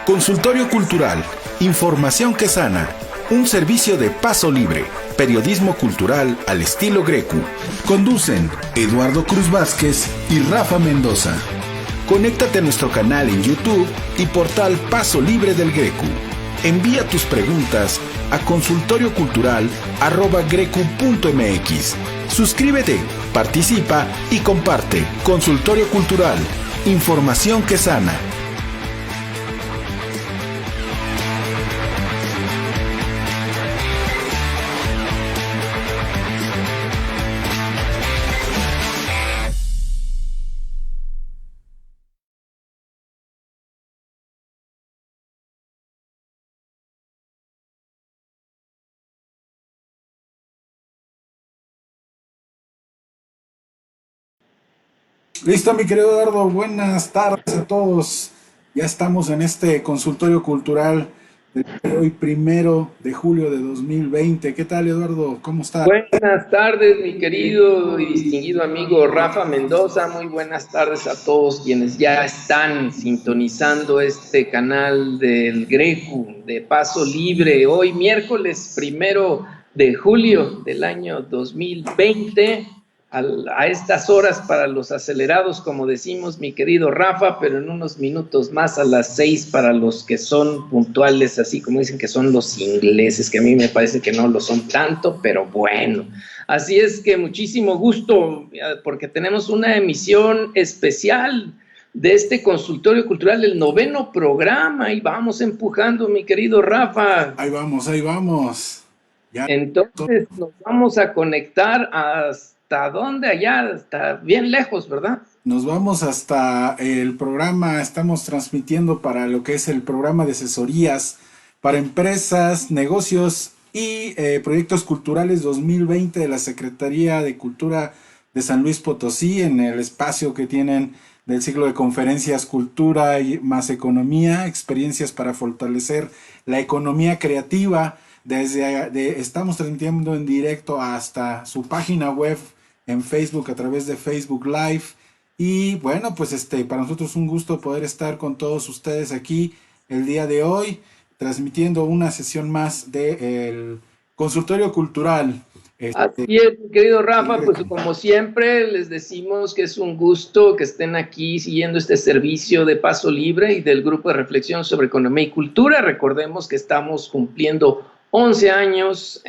Consultorio Cultural, información que sana, un servicio de Paso Libre, periodismo cultural al estilo Grecu. Conducen Eduardo Cruz Vázquez y Rafa Mendoza. Conéctate a nuestro canal en YouTube y portal Paso Libre del Grecu. Envía tus preguntas a consultoriocultural@grecu.mx. Suscríbete, participa y comparte. Consultorio Cultural, información que sana. Listo, mi querido Eduardo, buenas tardes a todos. Ya estamos en este consultorio cultural de hoy, 1 de julio de 2020. ¿Qué tal, Eduardo? ¿Cómo estás? Buenas tardes, mi querido y distinguido amigo Rafa Mendoza. Muy buenas tardes a todos quienes ya están sintonizando este canal del Grecu de Paso Libre. Hoy miércoles 1 de julio del año 2020. A estas horas para los acelerados, como decimos, mi querido Rafa, pero en unos minutos más a las 6 para los que son puntuales, así como dicen que son los ingleses, que a mí me parece que no lo son tanto, pero bueno. Así es que muchísimo gusto, porque tenemos una emisión especial de este consultorio cultural, el 9º programa, y vamos empujando, mi querido Rafa. Ahí vamos, ahí vamos. Ya. Entonces nos vamos a conectar ¿hasta dónde? Allá, hasta bien lejos, ¿verdad? Nos vamos hasta el programa, estamos transmitiendo para lo que es el programa de asesorías para empresas, negocios y proyectos culturales 2020 de la Secretaría de Cultura de San Luis Potosí, en el espacio que tienen del ciclo de conferencias Cultura y más Economía, experiencias para fortalecer la economía creativa. Estamos transmitiendo en directo hasta su página web en Facebook, a través de Facebook Live. Y bueno, pues para nosotros es un gusto poder estar con todos ustedes aquí el día de hoy, transmitiendo una sesión más del consultorio cultural. Así es, querido Rafa, pues como siempre les decimos que es un gusto que estén aquí siguiendo este servicio de Paso Libre y del Grupo de Reflexión sobre Economía y Cultura. Recordemos que estamos cumpliendo 11 años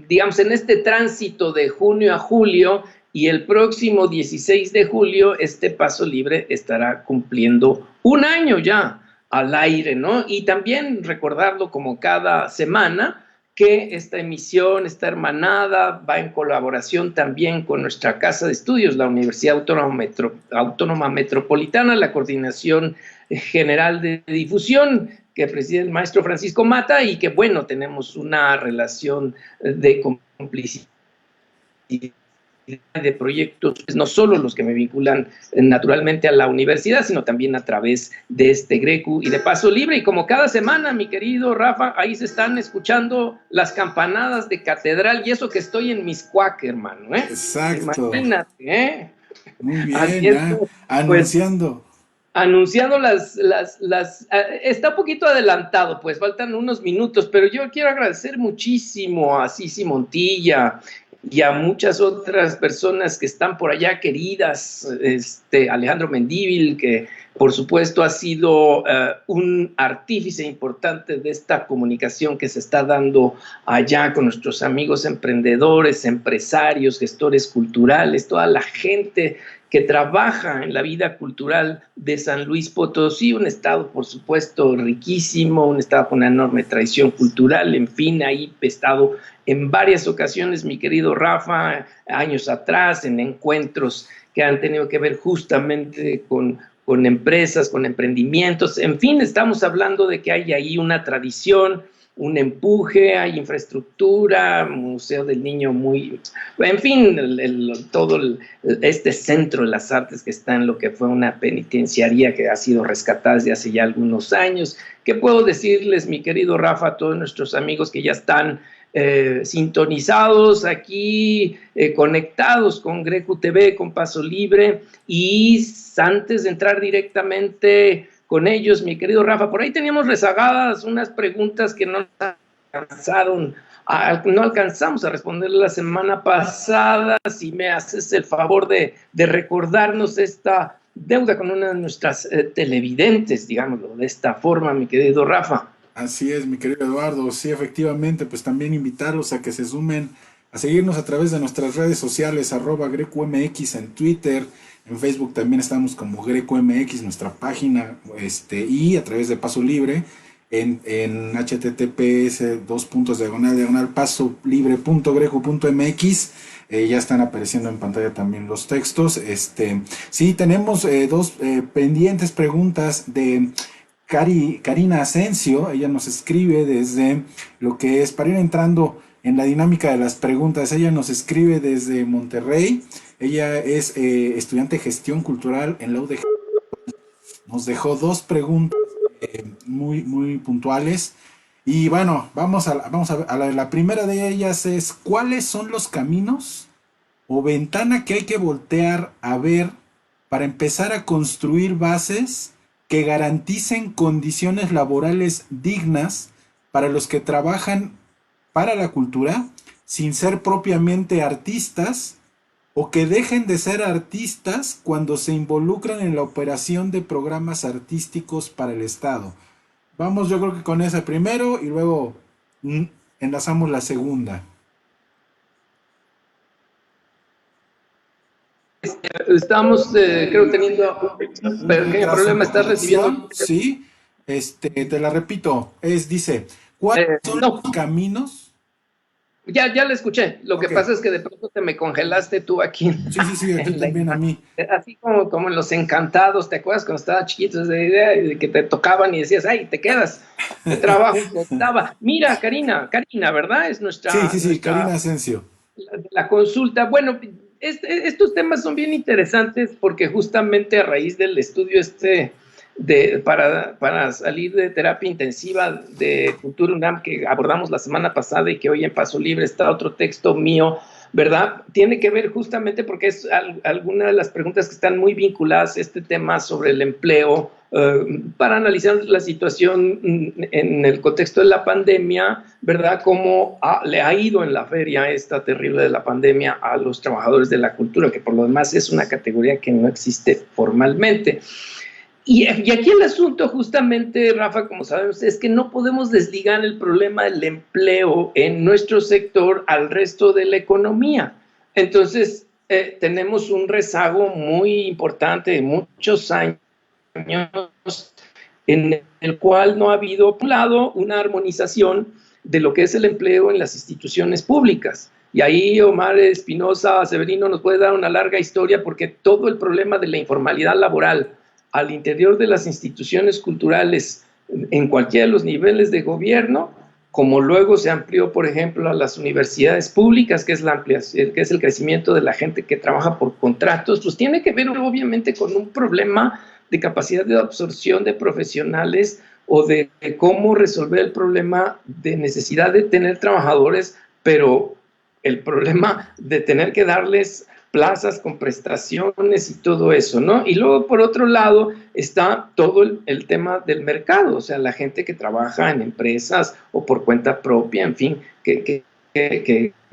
digamos, en este tránsito de junio a julio, y el próximo 16 de julio este Paso Libre estará cumpliendo un año ya al aire, ¿no? Y también recordarlo como cada semana, que esta emisión está hermanada, va en colaboración también con nuestra casa de estudios, la Universidad Autónoma Metropolitana, la Coordinación General de Difusión, que preside el maestro Francisco Mata, y que, bueno, tenemos una relación de complicidad de proyectos, no solo los que me vinculan naturalmente a la universidad, sino también a través de este Grecu y de Paso Libre. Y como cada semana, mi querido Rafa, ahí se están escuchando las campanadas de catedral, y eso que estoy en Miscuac, hermano, ¿eh? Exacto. Imagínate, ¿eh? Muy bien, anunciando. Pues, anunciando está un poquito adelantado, pues faltan unos minutos, pero yo quiero agradecer muchísimo a Sisi Montilla y a muchas otras personas que están por allá queridas, Alejandro Mendívil, que por supuesto ha sido un artífice importante de esta comunicación que se está dando allá con nuestros amigos emprendedores, empresarios, gestores culturales, toda la gente que trabaja en la vida cultural de San Luis Potosí, un estado, por supuesto, riquísimo, un estado con una enorme tradición cultural. En fin, ahí he estado en varias ocasiones, mi querido Rafa, años atrás, en encuentros que han tenido que ver justamente con empresas, con emprendimientos. En fin, estamos hablando de que hay ahí una tradición, un empuje, hay infraestructura, Museo del Niño en fin, todo este centro de las artes que está en lo que fue una penitenciaría que ha sido rescatada desde hace ya algunos años. ¿Qué puedo decirles, mi querido Rafa, a todos nuestros amigos que ya están sintonizados aquí, conectados con Grecu TV, con Paso Libre? Y antes de entrar directamente con ellos, mi querido Rafa. Por ahí teníamos rezagadas unas preguntas que no alcanzamos a responder la semana pasada. Si me haces el favor de recordarnos esta deuda con una de nuestras televidentes, digámoslo de esta forma, mi querido Rafa. Así es, mi querido Eduardo. Sí, efectivamente, pues también invitarlos a que se sumen a seguirnos a través de nuestras redes sociales, @GrecoMX en Twitter, en Facebook también estamos como GrecoMX, nuestra página, y a través de Paso Libre, en https://paso-libre.greco.mx. Ya están apareciendo en pantalla también los textos. Sí, tenemos dos pendientes preguntas de Karina Asensio. Ella nos escribe desde lo que es, para ir entrando en la dinámica de las preguntas, ella nos escribe desde Monterrey. Ella es estudiante de gestión cultural en la UDG. Nos dejó dos preguntas muy puntuales. Y bueno, vamos a ver, la primera de ellas es: ¿cuáles son los caminos o ventana que hay que voltear a ver para empezar a construir bases que garanticen condiciones laborales dignas para los que trabajan para la cultura sin ser propiamente artistas, o que dejen de ser artistas cuando se involucran en la operación de programas artísticos para el Estado? Vamos, yo creo que con esa primero y luego enlazamos la segunda. Estamos, creo, teniendo un pequeño problema. ¿Estás recibiendo? Sí, te la repito. Dice, ¿cuáles son no. los caminos? Ya la escuché. Lo Okay. que pasa es que de pronto te me congelaste tú aquí. Sí, aquí también a mí. Así como en Los Encantados, ¿te acuerdas cuando estaba chiquito? De que te tocaban y decías, ay, te quedas. El trabajo costaba. Mira, Karina, ¿verdad? Es nuestra... Sí, Karina Asensio. La consulta. Bueno, estos temas son bien interesantes porque justamente a raíz del estudio para salir de terapia intensiva de Cultura UNAM que abordamos la semana pasada y que hoy en Paso Libre está otro texto mío, ¿verdad? Tiene que ver justamente porque es alguna de las preguntas que están muy vinculadas a este tema sobre el empleo, para analizar la situación en el contexto de la pandemia, ¿verdad? Cómo le ha ido en la feria esta terrible de la pandemia a los trabajadores de la cultura, que por lo demás es una categoría que no existe formalmente. Y aquí el asunto justamente, Rafa, como sabemos, es que no podemos desligar el problema del empleo en nuestro sector al resto de la economía. Entonces, tenemos un rezago muy importante de muchos años en el cual no ha habido, por un lado, una armonización de lo que es el empleo en las instituciones públicas. Y ahí Omar Espinosa Severino nos puede dar una larga historia, porque todo el problema de la informalidad laboral al interior de las instituciones culturales en cualquiera de los niveles de gobierno, como luego se amplió, por ejemplo, a las universidades públicas, que es el crecimiento de la gente que trabaja por contratos, pues tiene que ver obviamente con un problema de capacidad de absorción de profesionales o de cómo resolver el problema de necesidad de tener trabajadores, pero el problema de tener que darles plazas con prestaciones y todo eso, ¿no? Y luego, por otro lado, está todo el tema del mercado, o sea, la gente que trabaja en empresas o por cuenta propia, en fin, que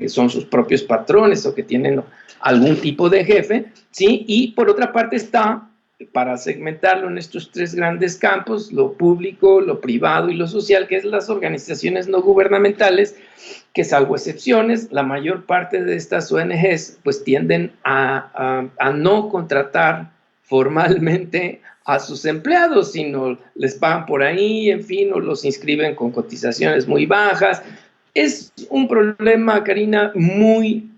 son sus propios patrones o que tienen algún tipo de jefe, ¿sí? Y por otra parte está, para segmentarlo en estos tres grandes campos, lo público, lo privado y lo social, que es las organizaciones no gubernamentales, que salvo excepciones, la mayor parte de estas ONGs pues tienden a no contratar formalmente a sus empleados, sino les pagan por ahí, en fin, o los inscriben con cotizaciones muy bajas. Es un problema, Karina, muy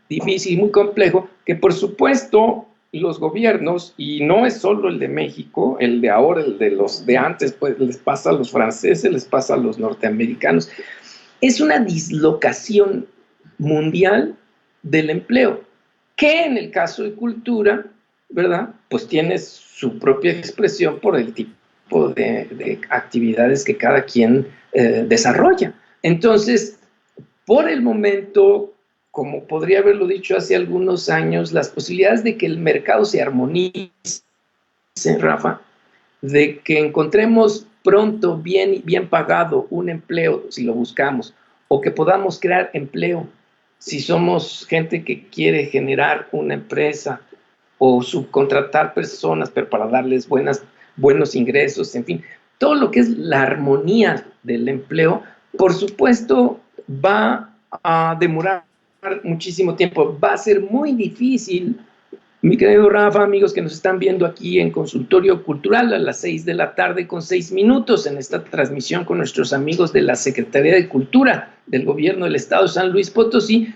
difícil, muy complejo, que por supuesto los gobiernos, y no es solo el de México, el de ahora, el de los de antes, pues les pasa a los franceses, les pasa a los norteamericanos. Es una dislocación mundial del empleo, que en el caso de cultura, ¿verdad? Pues tiene su propia expresión por el tipo de actividades que cada quien desarrolla. Entonces, por el momento, como podría haberlo dicho hace algunos años, las posibilidades de que el mercado se armonice, Rafa, de que encontremos pronto bien pagado un empleo si lo buscamos, o que podamos crear empleo si somos gente que quiere generar una empresa o subcontratar personas, pero para darles buenos ingresos, en fin, todo lo que es la armonía del empleo, por supuesto, va a demorar muchísimo tiempo, va a ser muy difícil. Mi querido Rafa, amigos que nos están viendo aquí en Consultorio Cultural a las 6 de la tarde con 6 minutos en esta transmisión con nuestros amigos de la Secretaría de Cultura del Gobierno del Estado de San Luis Potosí,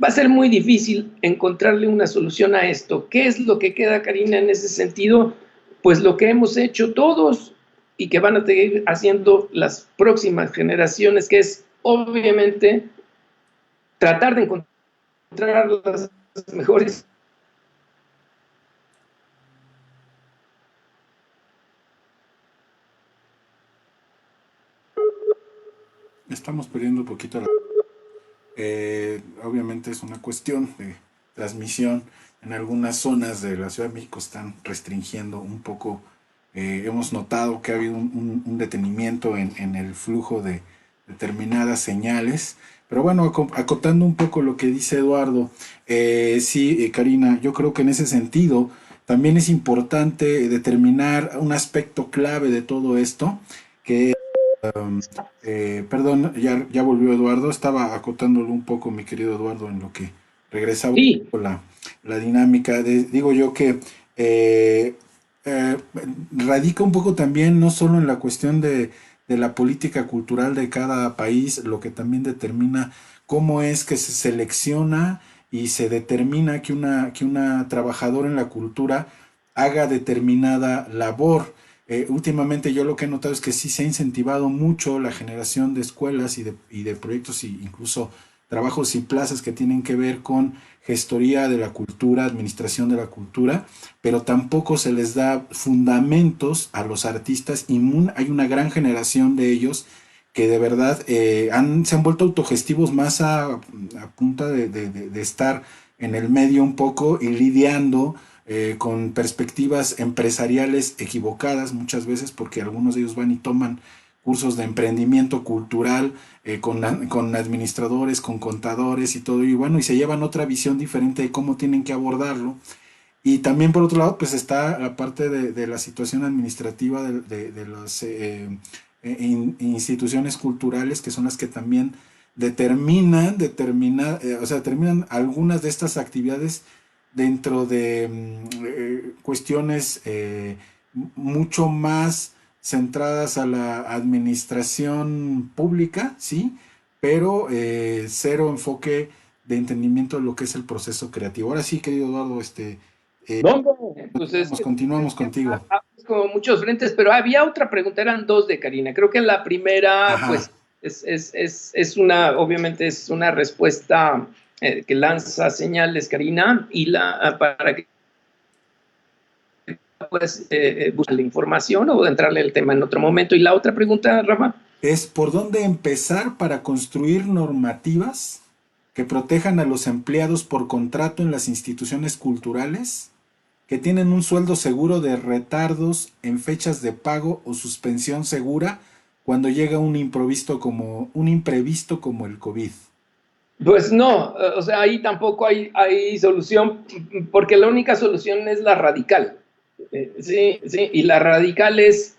va a ser muy difícil encontrarle una solución a esto. ¿Qué es lo que queda, Karina, en ese sentido? Pues lo que hemos hecho todos y que van a seguir haciendo las próximas generaciones, que es obviamente tratar de encontrar las mejores. Estamos perdiendo un poquito obviamente es una cuestión de transmisión. En algunas zonas de la Ciudad de México están restringiendo un poco. Hemos notado que ha habido un detenimiento en el flujo de determinadas señales. Pero bueno, acotando un poco lo que dice Eduardo, sí, Karina, yo creo que en ese sentido también es importante determinar un aspecto clave de todo esto, que perdón, ya volvió Eduardo. Estaba acotándolo un poco, mi querido Eduardo, en lo que regresaba Sí, la dinámica. Digo yo que eh, eh, radica un poco también, no solo en la cuestión de la política cultural de cada país, lo que también determina cómo es que se selecciona y se determina que una trabajadora en la cultura haga determinada labor. Últimamente yo lo que he notado es que sí se ha incentivado mucho la generación de escuelas y de proyectos e incluso trabajos y plazas que tienen que ver con gestoría de la cultura, administración de la cultura, pero tampoco se les da fundamentos a los artistas y hay una gran generación de ellos que de verdad se han vuelto autogestivos más a punta de estar en el medio un poco y lidiando con perspectivas empresariales equivocadas muchas veces, porque algunos de ellos van y toman cursos de emprendimiento cultural con administradores, con contadores y todo, y bueno, y se llevan otra visión diferente de cómo tienen que abordarlo. Y también por otro lado, pues está la parte de la situación administrativa de las instituciones culturales, que son las que también o sea, determinan algunas de estas actividades dentro de cuestiones mucho más centradas a la administración pública, ¿sí? Pero cero enfoque de entendimiento de lo que es el proceso creativo. Ahora sí, querido Eduardo, no, pues continuamos contigo. como muchos frentes, pero había otra pregunta, eran dos de Karina. Creo que la primera, Ajá. pues, obviamente es una respuesta que lanza señales, Karina, y para que puedas buscar la información o entrarle el tema en otro momento. Y la otra pregunta, Rafa. Es por dónde empezar para construir normativas que protejan a los empleados por contrato en las instituciones culturales, que tienen un sueldo seguro de retardos en fechas de pago o suspensión segura cuando llega un imprevisto como el COVID. Pues no, o sea, ahí tampoco hay solución, porque la única solución es la radical. Sí, sí, y la radical es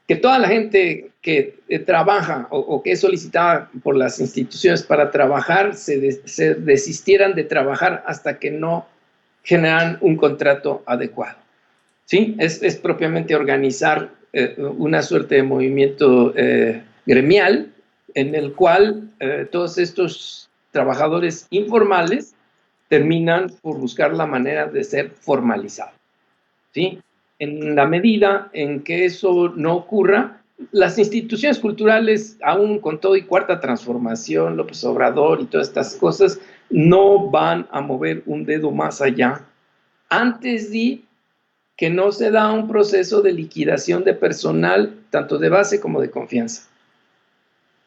que toda la gente que trabaja o que es solicitada por las instituciones para trabajar se desistieran de trabajar hasta que no generan un contrato adecuado. ¿Sí? Es propiamente organizar una suerte de movimiento gremial en el cual todos estos trabajadores informales terminan por buscar la manera de ser formalizados. ¿Sí? En la medida en que eso no ocurra, las instituciones culturales, aún con todo y cuarta transformación, López Obrador y todas estas cosas, no van a mover un dedo más allá antes de que no se da un proceso de liquidación de personal, tanto de base como de confianza.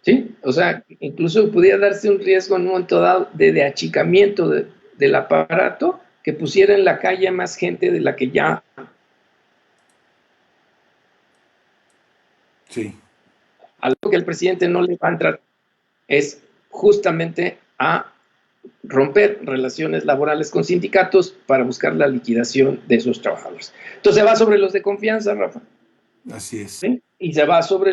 ¿Sí? O sea, incluso pudiera darse un riesgo en un momento dado de achicamiento del aparato que pusiera en la calle más gente de la que ya Sí. Algo que el presidente no le va a entrar es justamente a romper relaciones laborales con sindicatos para buscar la liquidación de esos trabajadores. Entonces va sobre los de confianza, Rafa. Así es. ¿Sí? Y se va sobre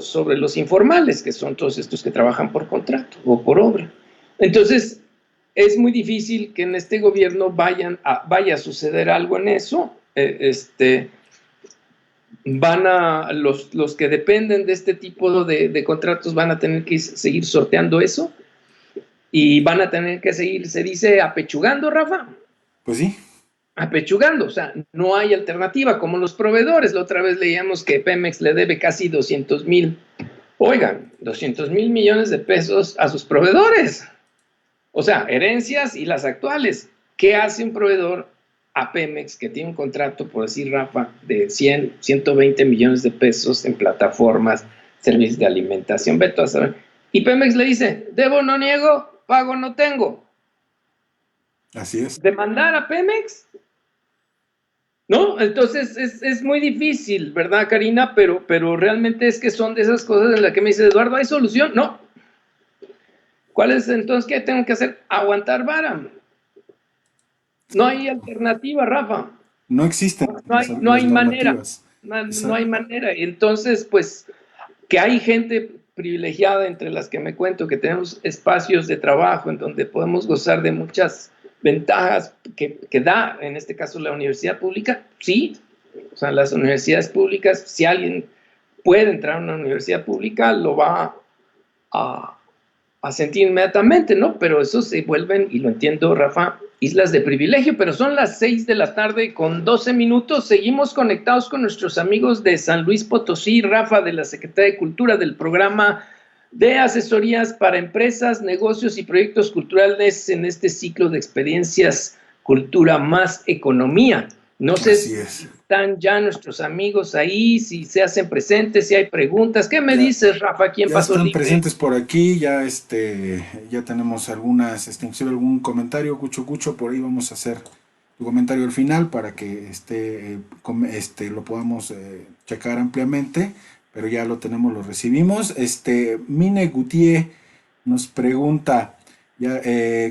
sobre los informales, que son todos estos que trabajan por contrato o por obra. Entonces, es muy difícil que en este gobierno vaya a suceder algo en eso. Los que dependen de este tipo de contratos van a tener que seguir sorteando eso y van a tener que seguir, se dice, apechugando, Rafa. Pues sí. Apechugando, o sea, no hay alternativa, como los proveedores. La otra vez leíamos que Pemex le debe casi 200,000, oigan, 200,000 millones de pesos a sus proveedores. O sea, herencias y las actuales. ¿Qué hace un proveedor a Pemex que tiene un contrato, por decir Rafa, de 100, 120 millones de pesos en plataformas, servicios de alimentación, veto a saber? Y Pemex le dice, debo no niego, pago no tengo. Así es. ¿Demandar a Pemex? ¿No? Entonces es muy difícil, ¿verdad, Karina? Pero realmente es que son de esas cosas en las que me dice Eduardo, ¿hay solución? No. ¿Cuál es entonces qué tengo que hacer? Aguantar vara. No hay alternativa, Rafa. No existen No las hay manera. normativas. No hay manera. Entonces, pues, que hay gente privilegiada entre las que me cuento, que tenemos espacios de trabajo en donde podemos gozar de muchas ventajas que da, en este caso, la universidad pública, sí. O sea, las universidades públicas, si alguien puede entrar a una universidad pública, lo va a sentir inmediatamente, ¿no? Pero eso se vuelven, y lo entiendo, Rafa, islas de privilegio, pero son las 6 de la tarde con 12 minutos. Seguimos conectados con nuestros amigos de San Luis Potosí, Rafa, de la Secretaría de Cultura, del programa de asesorías para empresas, negocios y proyectos culturales en este ciclo de experiencias Cultura más Economía. No sé Así si es. están ya nuestros amigos ahí, si se hacen presentes, si hay preguntas. ¿Qué me dices, Rafa? ¿Quién Ya pasó están libre? presentes por aquí, ya tenemos algunas, inclusive algún comentario, Cucho, por ahí vamos a hacer tu comentario al final para que lo podamos checar ampliamente, pero ya lo tenemos, lo recibimos. Mine Gutié nos pregunta,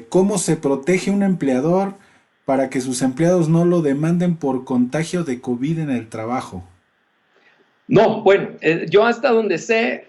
¿cómo se protege un empleador para que sus empleados no lo demanden por contagio de COVID en el trabajo? No, bueno, yo hasta donde sé,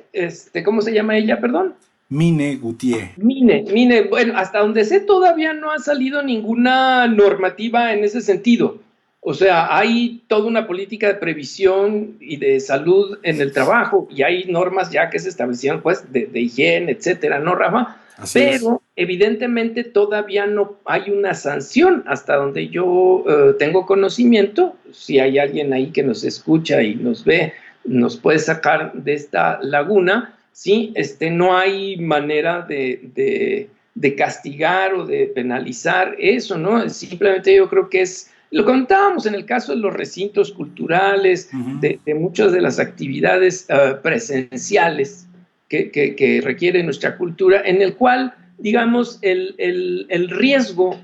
¿cómo se llama ella, perdón? Mine Gutié. Mine, bueno, hasta donde sé todavía no ha salido ninguna normativa en ese sentido. O sea, hay toda una política de previsión y de salud en el trabajo y hay normas ya que se establecieron, pues, de higiene, etcétera, ¿no, Rafa? Así es. Pero evidentemente todavía no hay una sanción hasta donde yo tengo conocimiento. Si hay alguien ahí que nos escucha y nos ve, nos puede sacar de esta laguna. Sí, no hay manera de castigar o de penalizar eso, ¿no? Simplemente yo creo que lo comentábamos en el caso de los recintos culturales, Ujú. de muchas de las actividades presenciales que requiere nuestra cultura, en el cual, digamos, el riesgo,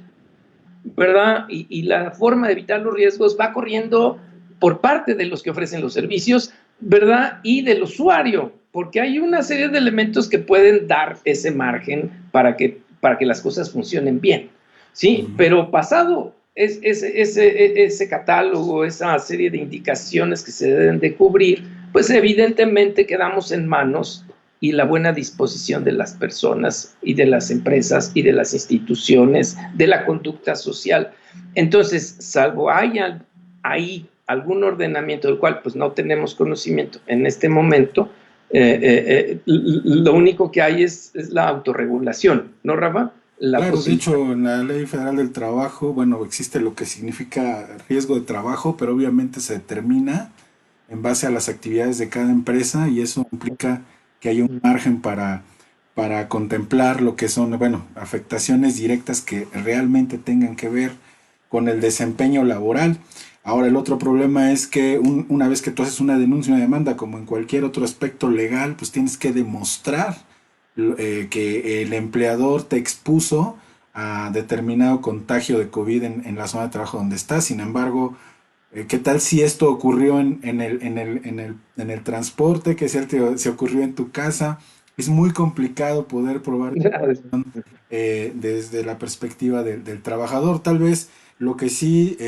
¿verdad? Y la forma de evitar los riesgos va corriendo por parte de los que ofrecen los servicios, ¿verdad? Y del usuario, porque hay una serie de elementos que pueden dar ese margen para que las cosas funcionen bien, ¿sí? Ujú. Pero pasado ese catálogo, esa serie de indicaciones que se deben de cubrir, pues evidentemente quedamos en manos y la buena disposición de las personas y de las empresas y de las instituciones, de la conducta social. Entonces, salvo haya ahí algún ordenamiento del cual pues no tenemos conocimiento en este momento, lo único que hay es la autorregulación, ¿no, Rafa? La Claro, de posibilidad. hecho, en la Ley Federal del Trabajo, bueno, existe lo que significa riesgo de trabajo, pero obviamente se determina en base a las actividades de cada empresa y eso implica que hay un margen para contemplar lo que son, bueno, afectaciones directas que realmente tengan que ver con el desempeño laboral. Ahora, el otro problema es que una vez que tú haces una denuncia, una demanda, como en cualquier otro aspecto legal, pues tienes que demostrar que el empleador te expuso a determinado contagio de COVID en la zona de trabajo donde estás. Sin embargo, ¿Qué tal si esto ocurrió en el transporte? ¿Qué tal si ocurrió en tu casa? Es muy complicado poder probar desde la perspectiva del trabajador. Tal vez lo que sí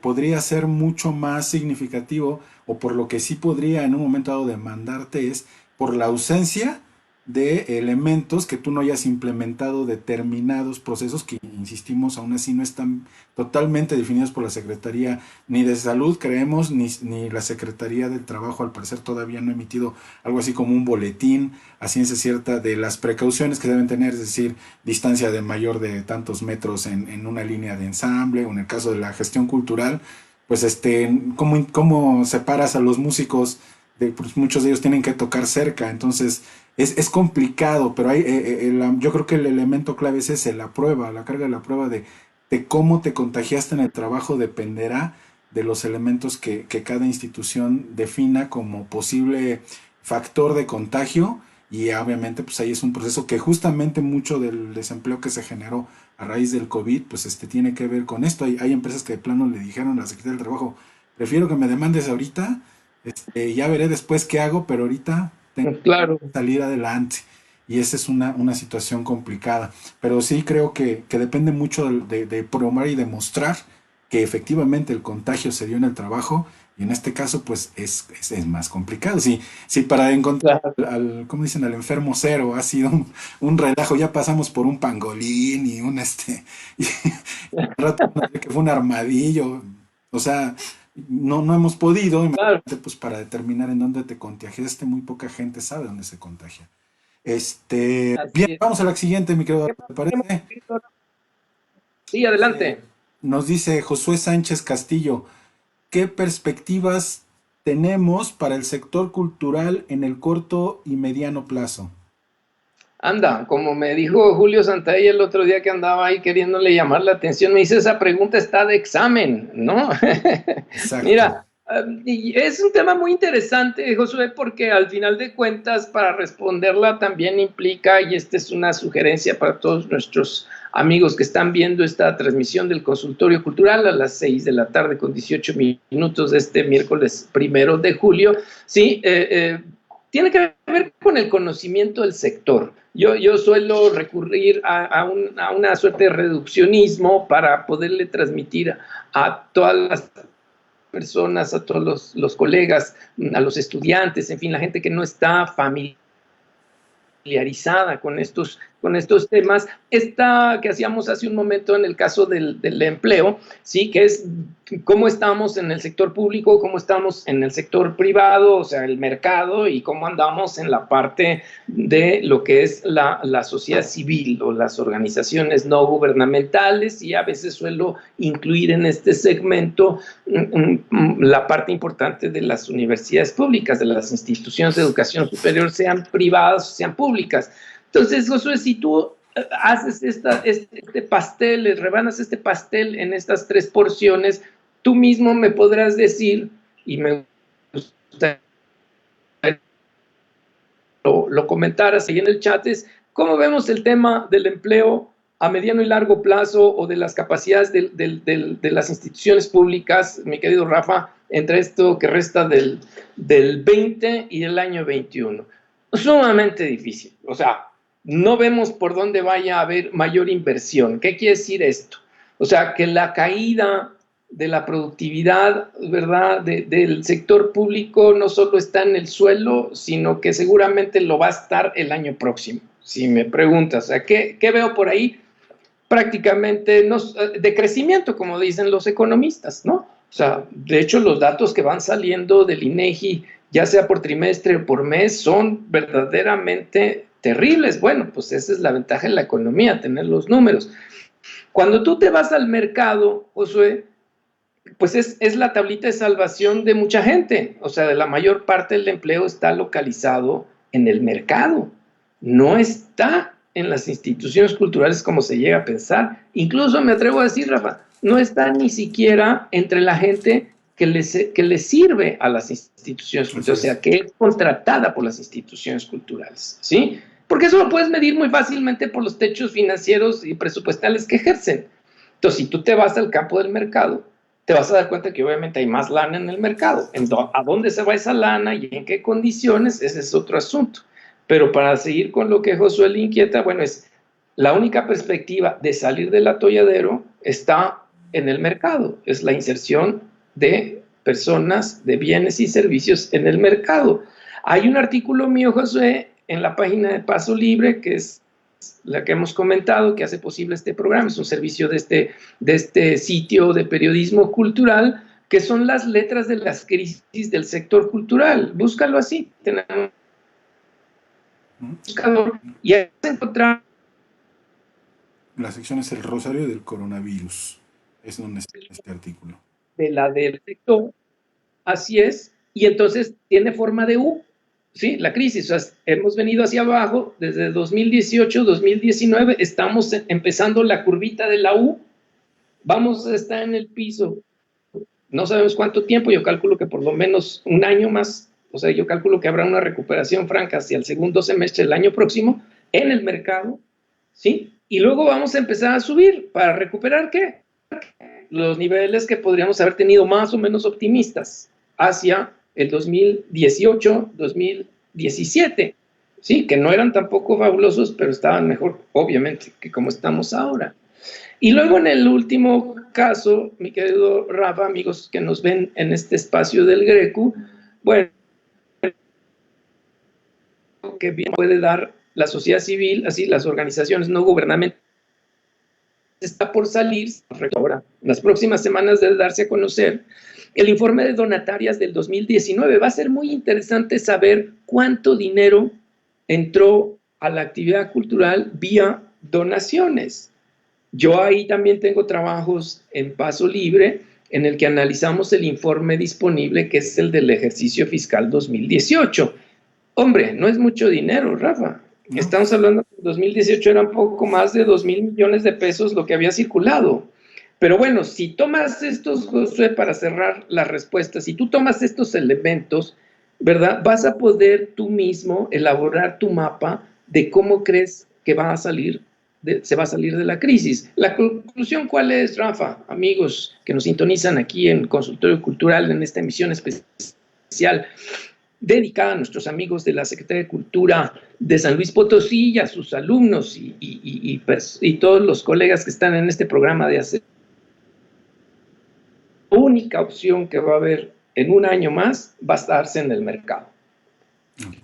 podría ser mucho más significativo, o por lo que sí podría en un momento dado demandarte, es por la ausencia de elementos que tú no hayas implementado determinados procesos que, insistimos, aún así no están totalmente definidos por la Secretaría ni de Salud, creemos, ni la Secretaría del Trabajo, al parecer todavía no ha emitido algo así como un boletín a ciencia cierta de las precauciones que deben tener, es decir, distancia de mayor de tantos metros en una línea de ensamble, o en el caso de la gestión cultural, pues cómo separas a los músicos, pues muchos de ellos tienen que tocar cerca, entonces es complicado, pero yo creo que el elemento clave es ese, la prueba, la carga de la prueba de cómo te contagiaste en el trabajo dependerá de los elementos que cada institución defina como posible factor de contagio, y obviamente pues ahí es un proceso que justamente mucho del desempleo que se generó a raíz del COVID pues tiene que ver con esto. Hay empresas que de plano le dijeron a la Secretaría del Trabajo, prefiero que me demandes ahorita, ya veré después qué hago, pero ahorita tengo Claro. que salir adelante. Y esa es una situación complicada. Pero sí creo que depende mucho de promover y demostrar que efectivamente el contagio se dio en el trabajo, y en este caso pues es más complicado. Si para encontrar Claro. ¿cómo dicen? Al enfermo cero ha sido un relajo, ya pasamos por un pangolín y y al rato que fue un armadillo, o sea, no hemos podido, Claro. imagínate, pues para determinar en dónde te contagiaste, muy poca gente sabe dónde se contagia. Bien, Así es. vamos a la siguiente, mi querido, ¿Qué más ¿te tenemos, parece? Víctor? Sí, adelante. Nos dice Josué Sánchez Castillo, ¿qué perspectivas tenemos para el sector cultural en el corto y mediano plazo? Anda, como me dijo Julio Santaella el otro día que andaba ahí queriéndole llamar la atención, me dice, esa pregunta está de examen, ¿no? Exacto. Mira, y es un tema muy interesante, Josué, porque al final de cuentas, para responderla también implica, y esta es una sugerencia para todos nuestros amigos que están viendo esta transmisión del consultorio cultural a las 6 de la tarde con 18 minutos de este miércoles 1 de julio, sí, tiene que ver con el conocimiento del sector. Yo suelo recurrir a una suerte de reduccionismo para poderle transmitir a todas las personas, a todos los colegas, a los estudiantes, en fin, la gente que no está familiarizada con estos temas. Esta que hacíamos hace un momento en el caso del empleo, ¿sí? Que es cómo estamos en el sector público, cómo estamos en el sector privado, o sea, el mercado, y cómo andamos en la parte de lo que es la sociedad civil o las organizaciones no gubernamentales, y a veces suelo incluir en este segmento la parte importante de las universidades públicas, de las instituciones de educación superior, sean privadas o sean públicas. Entonces, Josué, si tú haces este pastel, rebanas este pastel en estas tres porciones, tú mismo me podrás decir, y me gustaría lo comentaras ahí en el chat, es cómo vemos el tema del empleo a mediano y largo plazo, o de las capacidades de las instituciones públicas, mi querido Rafa, entre esto que resta del 20 y el año 21. Sumamente difícil, o sea, no vemos por dónde vaya a haber mayor inversión. ¿Qué quiere decir esto? O sea, que la caída de la productividad, ¿verdad?, del sector público no solo está en el suelo, sino que seguramente lo va a estar el año próximo, si me preguntas. O sea, ¿qué veo por ahí? Prácticamente de crecimiento, como dicen los economistas, ¿no? O sea, de hecho, los datos que van saliendo del INEGI, ya sea por trimestre o por mes, son verdaderamente terribles. Bueno, pues esa es la ventaja de la economía, tener los números. Cuando tú te vas al mercado, Josué, pues es la tablita de salvación de mucha gente. O sea, de la mayor parte del empleo está localizado en el mercado, no está en las instituciones culturales como se llega a pensar. Incluso me atrevo a decir, Rafa, no está ni siquiera entre la gente que le sirve a las instituciones culturales, o sea, que es contratada por las instituciones culturales, ¿sí? Porque eso lo puedes medir muy fácilmente por los techos financieros y presupuestales que ejercen. Entonces, si tú te vas al campo del mercado, te vas a dar cuenta que obviamente hay más lana en el mercado. ¿A dónde se va esa lana y en qué condiciones? Ese es otro asunto. Pero para seguir con lo que Josué le inquieta, bueno, es la única perspectiva de salir del atolladero está en el mercado, es la inserción de personas, de bienes y servicios en el mercado. Hay un artículo mío, Josué, en la página de Paso Libre, que es la que hemos comentado, que hace posible este programa, es un servicio de este sitio de periodismo cultural, que son las letras de las crisis del sector cultural. Búscalo así, tenemos un buscador y ahí vas a encontrar. La sección es el rosario del coronavirus. Es donde está este artículo. De la del sector, así es, y entonces tiene forma de U, ¿sí? La crisis, o sea, hemos venido hacia abajo desde 2018, 2019, estamos empezando la curvita de la U, vamos a estar en el piso, no sabemos cuánto tiempo, yo calculo que por lo menos un año más, o sea, yo calculo que habrá una recuperación franca hacia el segundo semestre del año próximo en el mercado, ¿sí? Y luego vamos a empezar a subir, ¿para recuperar qué? Los niveles que podríamos haber tenido más o menos optimistas hacia el 2018, 2017, ¿sí? Que no eran tampoco fabulosos, pero estaban mejor, obviamente, que como estamos ahora. Y luego en el último caso, mi querido Rafa, amigos que nos ven en este espacio del Greco, bueno, que bien puede dar la sociedad civil, así las organizaciones no gubernamentales, está por salir, ahora, en las próximas semanas debe darse a conocer el informe de donatarias del 2019. Va a ser muy interesante saber cuánto dinero entró a la actividad cultural vía donaciones. Yo ahí también tengo trabajos en Paso Libre en el que analizamos el informe disponible, que es el del ejercicio fiscal 2018. Hombre, no es mucho dinero, Rafa. ¿No? Estamos hablando que en 2018 eran poco más de 2,000 millones de pesos lo que había circulado. Pero bueno, si tomas estos, Josué, para cerrar la respuesta, si tú tomas estos elementos, ¿verdad? Vas a poder tú mismo elaborar tu mapa de cómo crees que va a salir se va a salir de la crisis. La conclusión, ¿cuál es, Rafa? Amigos que nos sintonizan aquí en Consultorio Cultural, en esta emisión especial dedicada a nuestros amigos de la Secretaría de Cultura de San Luis Potosí y a sus alumnos y todos los colegas que están en este programa de hacer. La única opción que va a haber en un año más va a estarse en el mercado.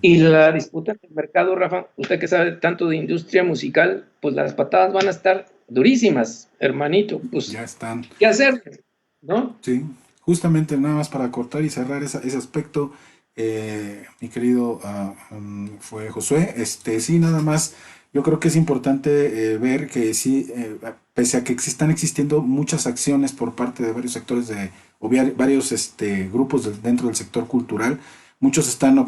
Y la disputa en el mercado, Rafa, usted que sabe tanto de industria musical, pues las patadas van a estar durísimas, hermanito. Pues, ya están. ¿qué hacer? ¿No? Sí, justamente nada más para cortar y cerrar ese aspecto, mi querido fue Josué, sí, nada más, yo creo que es importante ver que sí, pese a que están existiendo muchas acciones por parte de varios sectores o varios grupos dentro del sector cultural, muchos están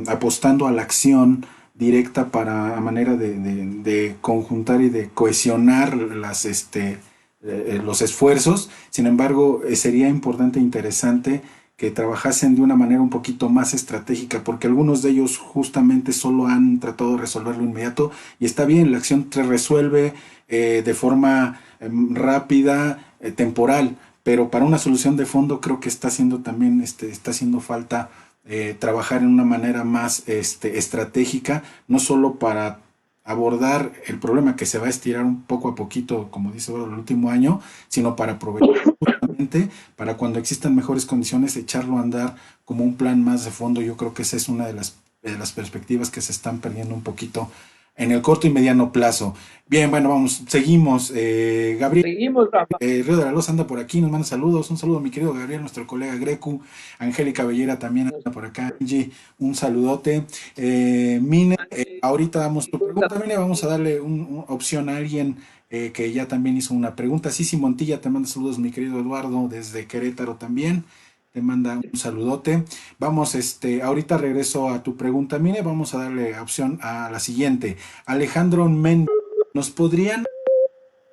apostando a la acción directa para a manera de conjuntar y de cohesionar los esfuerzos. Sin embargo, sería importante e interesante que trabajasen de una manera un poquito más estratégica, porque algunos de ellos justamente solo han tratado de resolver lo inmediato, y está bien, la acción se resuelve de forma rápida, temporal, pero para una solución de fondo creo que está haciendo también, está haciendo falta trabajar en una manera más estratégica, no solo para abordar el problema que se va a estirar un poco a poquito, como dice ahora, el último año, sino para aprovechar justamente para cuando existan mejores condiciones echarlo a andar como un plan más de fondo. Yo creo que esa es una de las perspectivas que se están perdiendo un poquito en el corto y mediano plazo. Bien, bueno, vamos, seguimos. Gabriel. Seguimos, Rafa. Río de la Loz anda por aquí, nos manda saludos. Un saludo a mi querido Gabriel, nuestro colega Grecu. Angélica Bellera también anda por acá. Angie, un saludote. Mine, ahorita damos tu pregunta, Mine. Vamos a darle una opción a alguien que ya también hizo una pregunta. Sisi Montilla te manda saludos, mi querido Eduardo, desde Querétaro también. Te manda un saludote. Vamos, ahorita regreso a tu pregunta, Mine. Vamos a darle opción a la siguiente. Alejandro Méndez, ¿nos podrían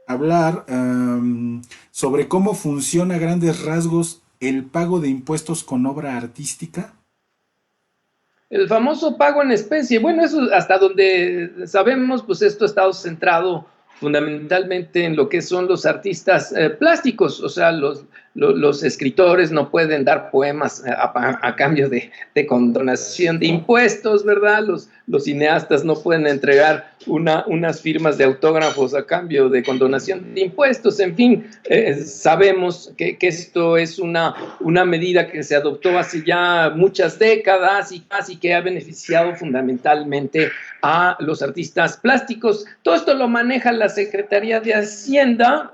hablar sobre cómo funciona a grandes rasgos el pago de impuestos con obra artística? El famoso pago en especie. Bueno, eso hasta donde sabemos, pues esto ha estado centrado fundamentalmente en lo que son los artistas plásticos, o sea, los escritores no pueden dar poemas a cambio de condonación de impuestos, ¿verdad? Los cineastas no pueden entregar unas firmas de autógrafos a cambio de condonación de impuestos, en fin, sabemos que esto es una medida que se adoptó hace ya muchas décadas y casi que ha beneficiado fundamentalmente a los artistas plásticos. Todo esto lo maneja la Secretaría de Hacienda.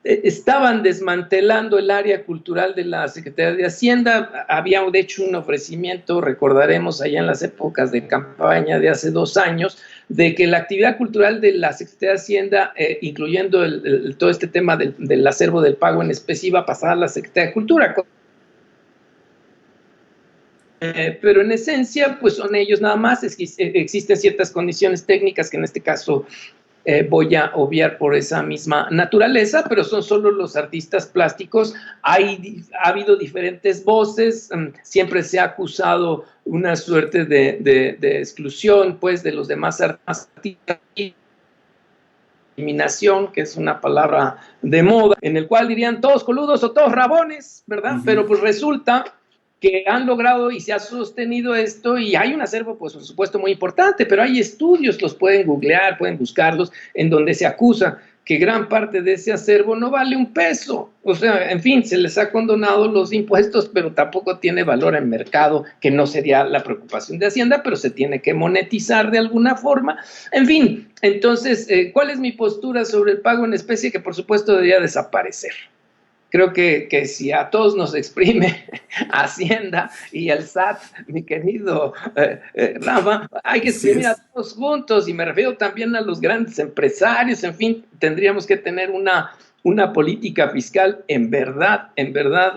Estaban desmantelando el área cultural de la Secretaría de Hacienda. Había de hecho un ofrecimiento, recordaremos allá en las épocas de campaña de hace 2 años, de que la actividad cultural de la Secretaría de Hacienda, incluyendo todo este tema del acervo del pago en especie, iba a pasar a la Secretaría de Cultura. Pero en esencia, pues son ellos nada más. Existen ciertas condiciones técnicas que en este caso voy a obviar por esa misma naturaleza, pero son solo los artistas plásticos. Ha habido diferentes voces, siempre se ha acusado una suerte de exclusión, pues, de los demás artistas, discriminación, que es una palabra de moda, en el cual dirían todos coludos o todos rabones, ¿verdad? Pero pues resulta que han logrado y se ha sostenido esto, y hay un acervo, pues por supuesto, muy importante, pero hay estudios, los pueden googlear, pueden buscarlos, en donde se acusa que gran parte de ese acervo no vale un peso. O sea, en fin, se les ha condonado los impuestos, pero tampoco tiene valor en mercado, que no sería la preocupación de Hacienda, pero se tiene que monetizar de alguna forma. En fin, entonces, ¿cuál es mi postura sobre el pago en especie? Que por supuesto debería desaparecer. Creo que si a todos nos exprime Hacienda y el SAT, mi querido Rafa, hay que exprimir a todos juntos, y me refiero también a los grandes empresarios. En fin, tendríamos que tener una política fiscal en verdad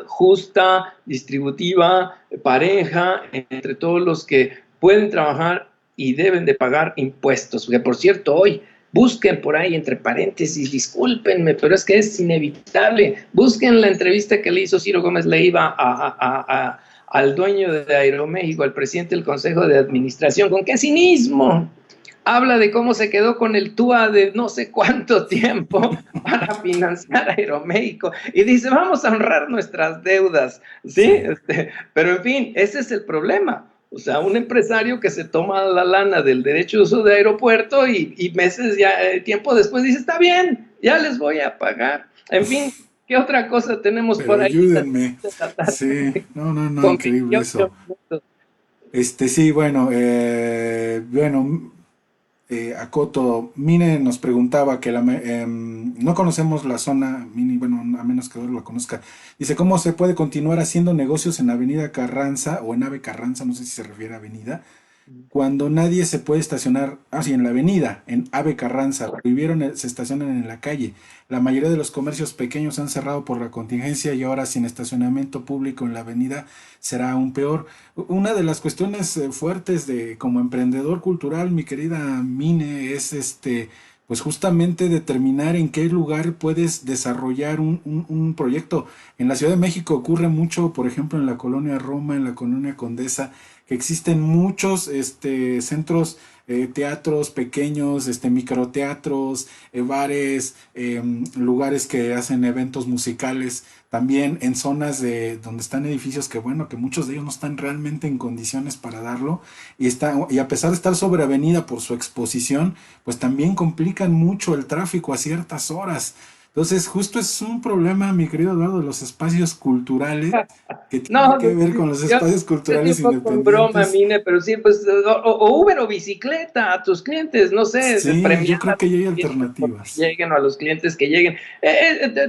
justa, distributiva, pareja, entre todos los que pueden trabajar y deben de pagar impuestos. Porque, por cierto, hoy busquen por ahí, entre paréntesis, discúlpenme, pero es que es inevitable, busquen la entrevista que le hizo Ciro Gómez Leiva al dueño de Aeroméxico, al presidente del Consejo de Administración. ¿Con qué cinismo? Habla de cómo se quedó con el TUA de no sé cuánto tiempo para financiar Aeroméxico, y dice, vamos a honrar nuestras deudas, ¿sí? Pero en fin, ese es el problema. O sea, un empresario que se toma la lana del derecho de uso de aeropuerto y meses ya, tiempo después dice, está bien, ya les voy a pagar. En fin, ¿qué otra cosa tenemos pero por ahí? Ayúdenme. Sí, no, increíble eso. Sí, bueno, Acoto, Mine nos preguntaba que no conocemos la zona, Mini, bueno, a menos que lo conozca. Dice, ¿cómo se puede continuar haciendo negocios en Avenida Carranza o en Ave Carranza? No sé si se refiere a Avenida, cuando nadie se puede estacionar, sí, en la avenida, en Ave Carranza, prohibieron, se estacionan en la calle. La mayoría de los comercios pequeños han cerrado por la contingencia y ahora sin estacionamiento público en la avenida será aún peor. Una de las cuestiones fuertes de como emprendedor cultural, mi querida Mine, es pues justamente determinar en qué lugar puedes desarrollar un proyecto. En la Ciudad de México ocurre mucho, por ejemplo, en la colonia Roma, en la colonia Condesa, que existen muchos centros, teatros pequeños, microteatros, bares, lugares que hacen eventos musicales, también en zonas donde están edificios que, bueno, que muchos de ellos no están realmente en condiciones para darlo, y a pesar de estar sobre avenida por su exposición, pues también complican mucho el tráfico a ciertas horas. Entonces, justo es un problema, mi querido Eduardo, de los espacios culturales, que tiene No, que ver con los espacios culturales un poco en broma, independientes. Mine, pero sí, pues, o Uber o bicicleta a tus clientes, no sé, Sí, yo premiar creo a que ya tus hay clientes porque alternativas. lleguen, o a los clientes que lleguen.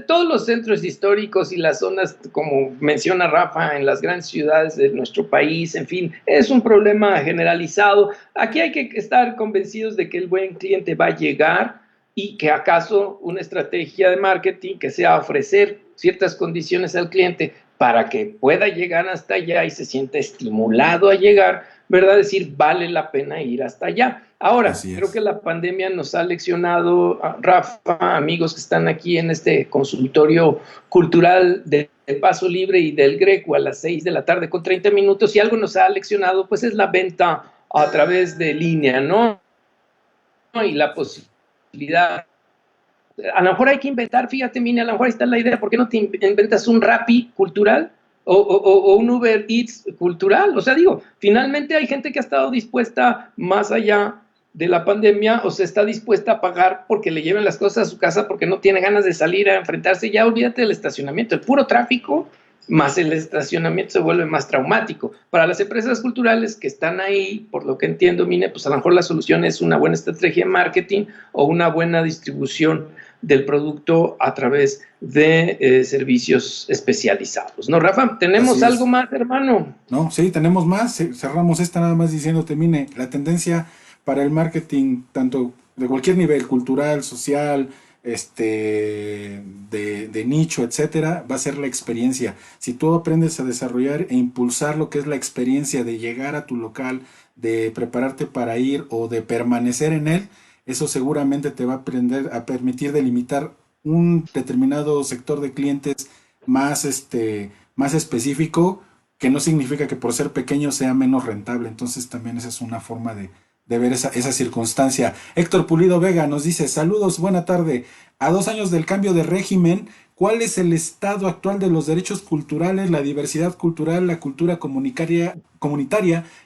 Todos los centros históricos y las zonas, como menciona Rafa, en las grandes ciudades de nuestro país, en fin, es un problema generalizado. Aquí hay que estar convencidos de que el buen cliente va a llegar, y que acaso una estrategia de marketing que sea ofrecer ciertas condiciones al cliente para que pueda llegar hasta allá y se sienta estimulado a llegar, ¿verdad? Decir, vale la pena ir hasta allá. Ahora, Así creo es. que la pandemia nos ha leccionado, Rafa, amigos que están aquí en este consultorio cultural del Paso Libre y del Greco a las 6 de la tarde con 30 minutos, y algo nos ha leccionado, pues es la venta a través de línea, ¿no? Y la posibilidad posibilidad. A lo mejor hay que inventar, fíjate, Mini, a lo mejor ahí está la idea, ¿por qué no te inventas un Rappi cultural o un Uber Eats cultural? O sea, digo, finalmente hay gente que ha estado dispuesta, más allá de la pandemia, o sea, está dispuesta a pagar porque le lleven las cosas a su casa porque no tiene ganas de salir a enfrentarse. Ya olvídate del estacionamiento, el puro tráfico más el estacionamiento se vuelve más traumático. Para las empresas culturales que están ahí, por lo que entiendo, Mine, pues a lo mejor la solución es una buena estrategia de marketing o una buena distribución del producto a través de servicios especializados. ¿No, Rafa? ¿Tenemos algo más, hermano? No, sí, tenemos más. Cerramos esta nada más diciéndote, Mine, la tendencia para el marketing, tanto de cualquier nivel, cultural, social, de nicho, etcétera, va a ser la experiencia. Si tú aprendes a desarrollar e impulsar lo que es la experiencia de llegar a tu local, de prepararte para ir o de permanecer en él, eso seguramente te va a permitir delimitar un determinado sector de clientes más, más específico, que no significa que por ser pequeño sea menos rentable. Entonces también esa es una forma de ver esa circunstancia. Héctor Pulido Vega nos dice, saludos, buena tarde. A 2 años del cambio de régimen, ¿cuál es el estado actual de los derechos culturales, la diversidad cultural, la cultura comunitaria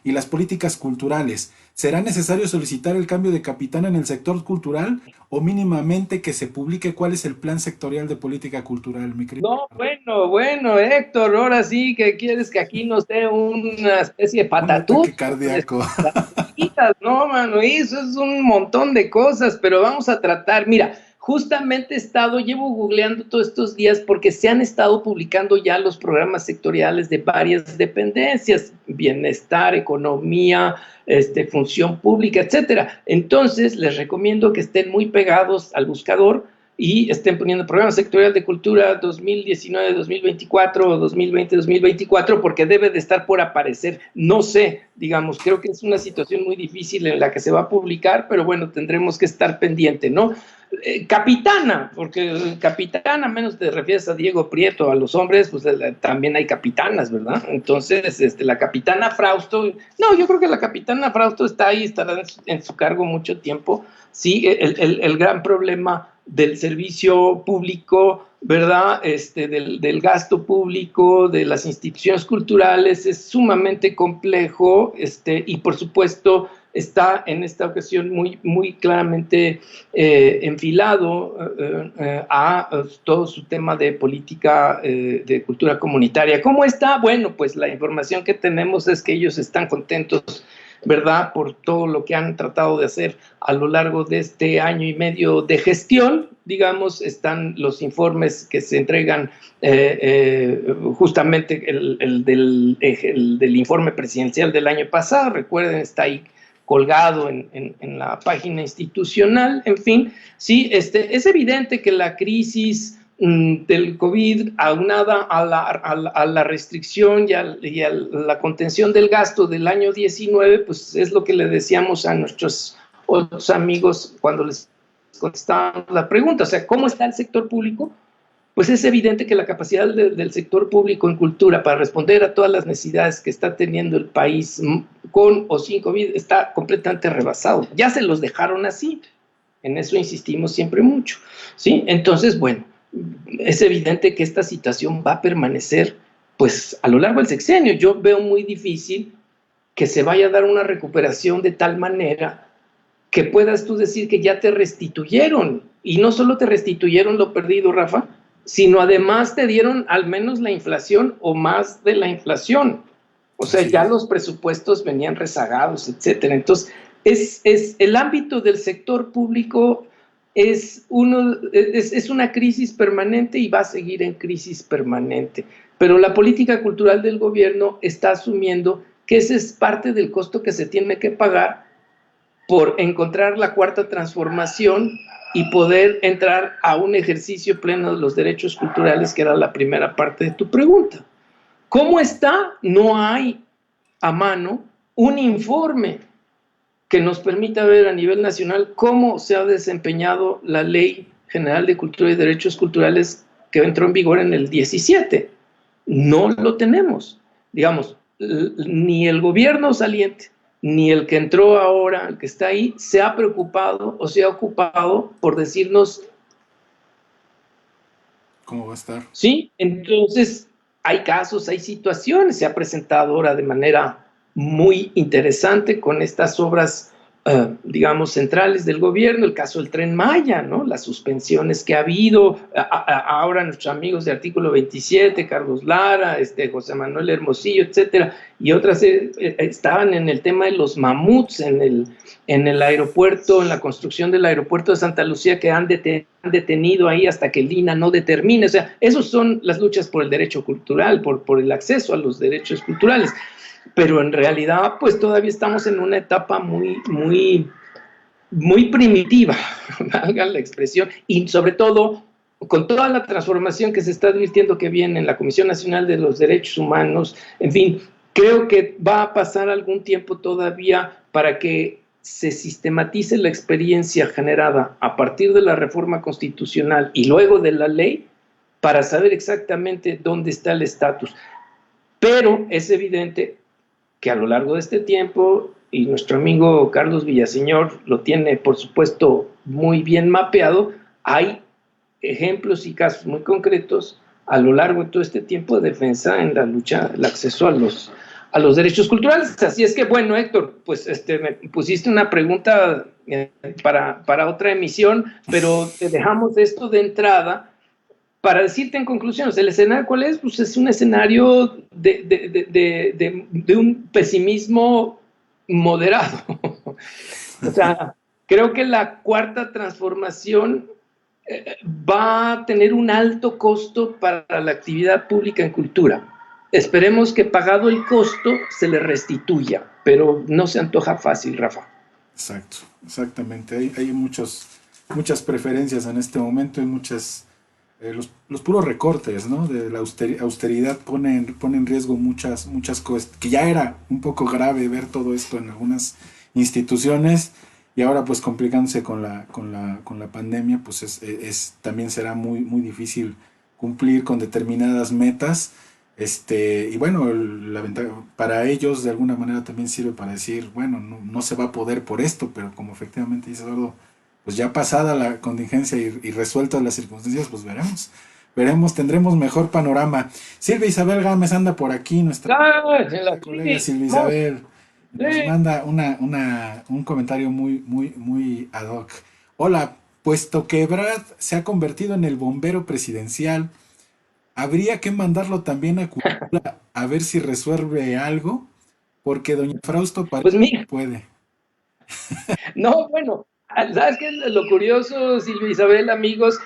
y las políticas culturales? ¿Será necesario solicitar el cambio de capitán en el sector cultural o mínimamente que se publique cuál es el plan sectorial de política cultural, mi querido? No, bueno, Héctor, ahora sí que quieres que aquí nos dé una especie de Un ataque patatús. cardíaco. No, mano, eso es un montón de cosas, pero vamos a tratar. Mira, justamente llevo googleando todos estos días porque se han estado publicando ya los programas sectoriales de varias dependencias, bienestar, economía, función pública, etcétera. Entonces, les recomiendo que estén muy pegados al buscador y estén poniendo programa sectorial de cultura 2019-2024 o 2020-2024 porque debe de estar por aparecer. No sé, digamos, creo que es una situación muy difícil en la que se va a publicar, pero bueno, tendremos que estar pendiente, ¿no? Capitana, porque capitana, menos te refieres a Diego Prieto, a los hombres, pues también hay capitanas, ¿verdad? Entonces, la capitana Frausto, no, yo creo que la capitana Frausto está ahí, estará en su cargo mucho tiempo. Sí, el gran problema del servicio público, ¿verdad? Del gasto público, de las instituciones culturales, es sumamente complejo, y por supuesto está en esta ocasión muy, muy claramente enfilado a todo su tema de política de cultura comunitaria. ¿Cómo está? Bueno, pues la información que tenemos es que ellos están contentos, ¿verdad?, por todo lo que han tratado de hacer a lo largo de este año y medio de gestión. Digamos, están los informes que se entregan, justamente el del informe presidencial del año pasado, recuerden, está ahí colgado en la página institucional. En fin, sí, es evidente que la crisis del COVID, aunada a la restricción y a la contención del gasto del año 19, pues es lo que le decíamos a nuestros otros amigos cuando les contestábamos la pregunta. O sea, ¿cómo está el sector público? Pues es evidente que la capacidad del sector público en cultura para responder a todas las necesidades que está teniendo el país con o sin COVID está completamente rebasado. Ya se los dejaron así. En eso insistimos siempre mucho, ¿sí? Entonces, bueno, es evidente que esta situación va a permanecer pues a lo largo del sexenio. Yo veo muy difícil que se vaya a dar una recuperación de tal manera que puedas tú decir que ya te restituyeron, y no solo te restituyeron lo perdido, Rafa, sino además te dieron al menos la inflación o más de la inflación. O sea, ya los presupuestos venían rezagados, etcétera. Entonces, el ámbito del sector público es una crisis permanente y va a seguir en crisis permanente. Pero la política cultural del gobierno está asumiendo que ese es parte del costo que se tiene que pagar por encontrar la cuarta transformación y poder entrar a un ejercicio pleno de los derechos culturales, que era la primera parte de tu pregunta. ¿Cómo está? No hay a mano un informe que nos permita ver a nivel nacional cómo se ha desempeñado la Ley General de Cultura y Derechos Culturales que entró en vigor en el 17. No lo tenemos. Digamos, ni el gobierno saliente, ni el que entró ahora, el que está ahí, se ha preocupado o se ha ocupado por decirnos cómo va a estar. sí. Entonces hay casos, hay situaciones, se ha presentado ahora de manera muy interesante con estas obras, digamos, centrales del gobierno, el caso del Tren Maya, ¿no? Las suspensiones que ha habido, ahora nuestros amigos de Artículo 27, Carlos Lara, José Manuel Hermosillo, etcétera, y otras estaban en el tema de los mamuts en el aeropuerto, en la construcción del aeropuerto de Santa Lucía, que han detenido ahí hasta que el INAH no determine. O sea, esos son las luchas por el derecho cultural, por el acceso a los derechos culturales. Pero en realidad, pues todavía estamos en una etapa muy primitiva, valga la expresión, y sobre todo con toda la transformación que se está advirtiendo que viene en la Comisión Nacional de los Derechos Humanos. En fin, creo que va a pasar algún tiempo todavía para que se sistematice la experiencia generada a partir de la reforma constitucional y luego de la ley para saber exactamente dónde está el estatus. Pero es evidente que a lo largo de este tiempo, y nuestro amigo Carlos Villaseñor lo tiene, por supuesto, muy bien mapeado, hay ejemplos y casos muy concretos a lo largo de todo este tiempo de defensa en la lucha, el acceso a los derechos culturales. Así es que, bueno, Héctor, pues me pusiste una pregunta para otra emisión, pero te dejamos esto de entrada para decirte en conclusión, ¿el escenario cuál es? Pues es un escenario de un pesimismo moderado. O sea, creo que la cuarta transformación va a tener un alto costo para la actividad pública en cultura. Esperemos que pagado el costo se le restituya, pero no se antoja fácil, Rafa. Exacto, exactamente. Hay muchas preferencias en este momento y muchas... los puros recortes, ¿no? De la austeridad pone en riesgo muchas cosas, que ya era un poco grave ver todo esto en algunas instituciones y ahora pues complicándose con la pandemia, pues también será muy difícil cumplir con determinadas metas. Y bueno, para ellos de alguna manera también sirve para decir, bueno, no se va a poder por esto, pero como efectivamente dice Eduardo, pues ya pasada la contingencia y resueltas las circunstancias, pues veremos, tendremos mejor panorama. Silvia Isabel Gámez anda por aquí, nuestra colega Silvia Isabel, nos manda un comentario muy ad hoc. Hola, puesto que Ebrard se ha convertido en el bombero presidencial, habría que mandarlo también a Cultura a ver si resuelve algo, porque doña Frausto parece pues mira, que puede. no, bueno, ¿sabes qué es lo curioso, Silvia Isabel, amigos?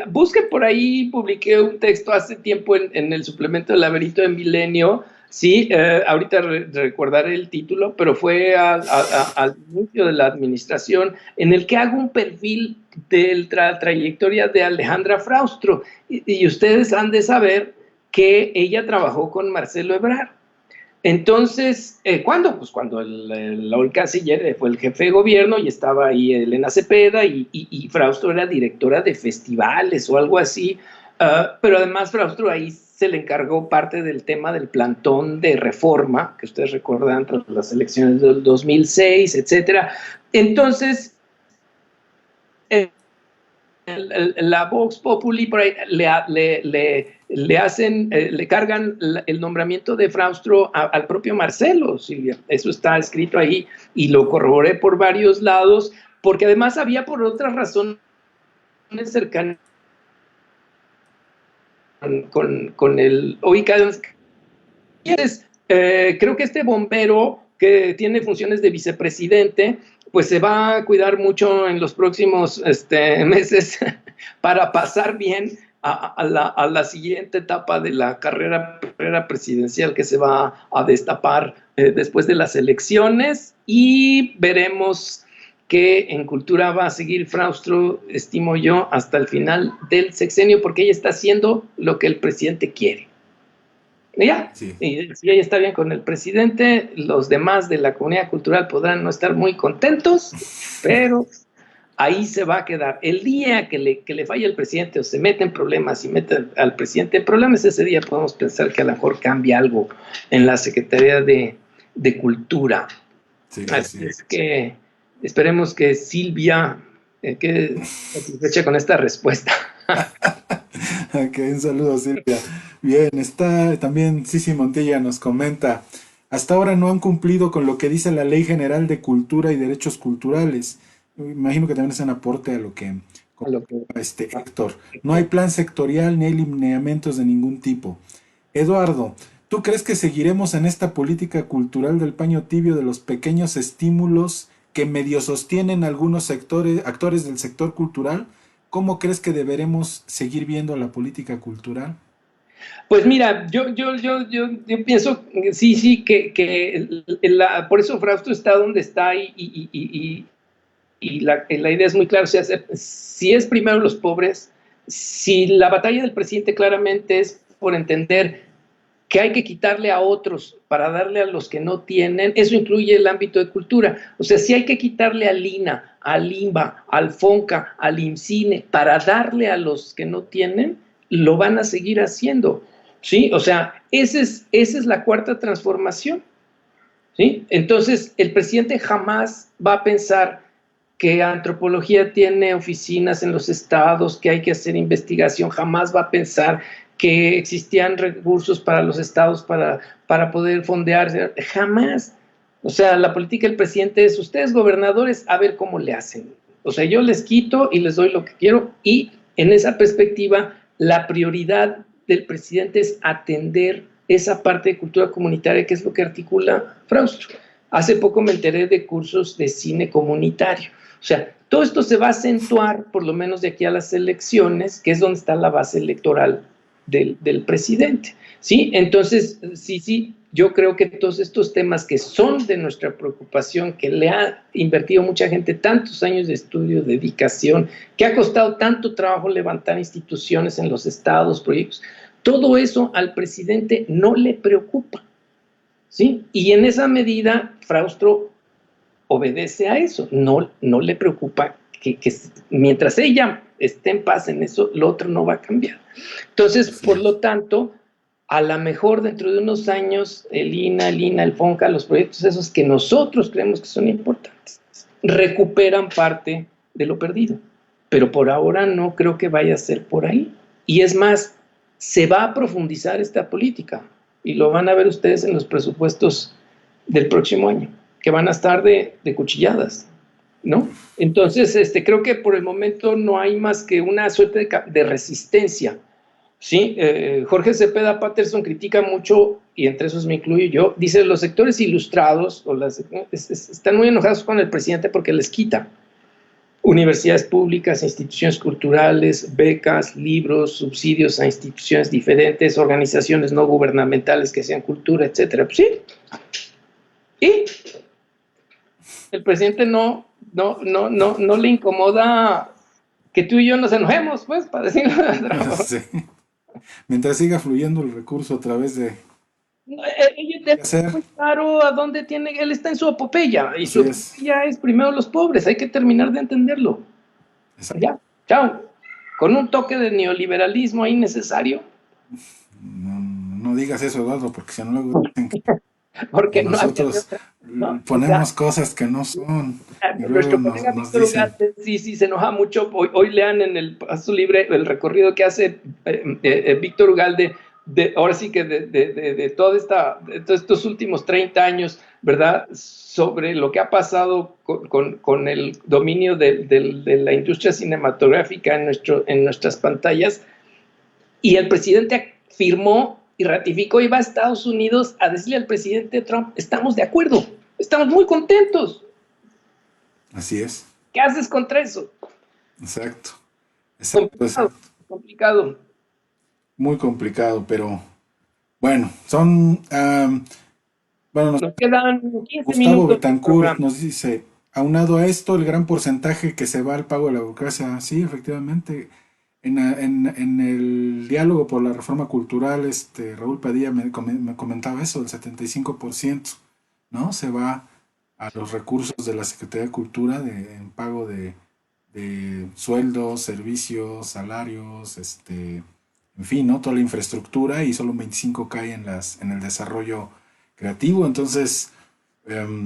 Busquen por ahí, publiqué un texto hace tiempo en el suplemento del Laberinto de Milenio, sí, ahorita recordaré el título, pero fue al inicio de la administración, en el que hago un perfil de la trayectoria de Alejandra Fraustro, y ustedes han de saber que ella trabajó con Marcelo Ebrard. Entonces, ¿cuándo? Pues cuando el hoy canciller fue el jefe de gobierno y estaba ahí Elena Cepeda y Fraustro era directora de festivales o algo así, pero además Fraustro ahí se le encargó parte del tema del plantón de reforma, que ustedes recordan tras las elecciones del 2006, etcétera. Entonces, la Vox Populi por ahí le hacen, le cargan el nombramiento de Fraustro al propio Marcelo, Silvia. Eso está escrito ahí y lo corroboré por varios lados, porque además había por otras razones cercanas con el OICA. Entonces, creo que este bombero que tiene funciones de vicepresidente, pues se va a cuidar mucho en los próximos meses para pasar bien a la siguiente etapa de la carrera presidencial que se va a destapar después de las elecciones, y veremos que en cultura va a seguir Fraustro, estimo yo, hasta el final del sexenio, porque ella está haciendo lo que el presidente quiere. Ya, Sí. y si ella está bien con el presidente, los demás de la comunidad cultural podrán no estar muy contentos, pero ahí se va a quedar. El día que le falle el presidente o se mete en problemas y mete al presidente en problemas, ese día podemos pensar que a lo mejor cambia algo en la Secretaría de de cultura. Sí, Así es que esperemos que Silvia quede satisfecha con esta respuesta. Ok, un saludo, Silvia. Bien, está también Sisi Montilla nos comenta, hasta ahora no han cumplido con lo que dice la Ley General de Cultura y Derechos Culturales. Me imagino que también es un aporte a lo que A lo que, comentaba Héctor. No hay plan sectorial ni hay lineamientos de ningún tipo. Eduardo, ¿tú crees que seguiremos en esta política cultural del paño tibio de los pequeños estímulos que medio sostienen algunos sectores, actores del sector cultural? ¿Cómo crees que deberemos seguir viendo la política cultural? pues mira, yo pienso, sí, por eso Frausto está donde está y la idea es muy clara, o sea, si es primero los pobres, si la batalla del presidente claramente es por entender que hay que quitarle a otros para darle a los que no tienen, eso incluye el ámbito de cultura. O sea, si hay que quitarle al INA, al INBA, al FONCA, al IMCINE para darle a los que no tienen, lo van a seguir haciendo. ¿Sí? O sea, esa es la cuarta transformación. ¿Sí? Entonces, el presidente jamás va a pensar que antropología tiene oficinas en los estados, que hay que hacer investigación, jamás va a pensar que existían recursos para los estados para poder fondearse, jamás. O sea, la política del presidente es, ustedes gobernadores, a ver cómo le hacen. O sea, yo les quito y les doy lo que quiero y en esa perspectiva, la prioridad del presidente es atender esa parte de cultura comunitaria que es lo que articula Frausto. Hace poco me enteré de cursos de cine comunitario. O sea, todo esto se va a acentuar, por lo menos de aquí a las elecciones, que es donde está la base electoral del presidente. ¿Sí? Entonces, sí, yo creo que todos estos temas que son de nuestra preocupación, que le ha invertido mucha gente tantos años de estudio, dedicación, que ha costado tanto trabajo levantar instituciones en los estados, proyectos, todo eso al presidente no le preocupa. ¿Sí? Y en esa medida, Fraustro obedece a eso, no le preocupa que mientras ella esté en paz en eso, lo otro no va a cambiar. Entonces, por lo tanto, a lo mejor dentro de unos años, el INA, el FONCA, los proyectos esos que nosotros creemos que son importantes, recuperan parte de lo perdido. Pero por ahora no creo que vaya a ser por ahí. Y es más, se va a profundizar esta política y lo van a ver ustedes en los presupuestos del próximo año, que van a estar de cuchilladas, ¿no? Entonces, creo que por el momento no hay más que una suerte de resistencia. Sí, Jorge Cepeda Patterson critica mucho, y entre esos me incluyo yo, dice, los sectores ilustrados están muy enojados con el presidente porque les quita universidades públicas, instituciones culturales, becas, libros, subsidios a instituciones diferentes, organizaciones no gubernamentales que sean cultura, etcétera. Pues sí. Y el presidente no le incomoda que tú y yo nos enojemos, pues, para decirlo de otra forma. Sí. Mientras siga fluyendo el recurso a través de Ella hacer, muy claro a dónde tiene, él está en su epopeya, y su así es. epopeya es primero los pobres, hay que terminar de entenderlo. Exacto. Ya, chao. Con un toque de neoliberalismo ahí necesario, No, no digas eso, Eduardo, porque si no luego dicen que porque no había de nosotros otra, ¿no? O sea, ponemos cosas que no son y luego nuestro colega nos Víctor dicen, Ugalde sí se enoja mucho. Hoy lean en el Paso Libre el recorrido que hace Víctor Ugalde, ahora sí que de todos estos últimos 30 años, ¿verdad? Sobre lo que ha pasado con el dominio de la industria cinematográfica en nuestras pantallas. Y el presidente firmó y ratificó y va a Estados Unidos a decirle al presidente Trump, estamos de acuerdo, estamos muy contentos. así es, ¿Qué haces contra eso? exacto, exacto, Complicado, exacto. complicado. Muy complicado, pero bueno, son, bueno, Nos quedan 15 Gustavo minutos de Betancourt programa. nos dice, aunado a esto, el gran porcentaje que se va al pago de la burocracia, sí, efectivamente, en el diálogo por la reforma cultural, Raúl Padilla me comentaba eso, el 75%, ¿no? Se va a los recursos de la Secretaría de Cultura en pago de sueldos, servicios, salarios, en fin, ¿no? Toda la infraestructura y solo un 25 cae en el desarrollo creativo. Entonces,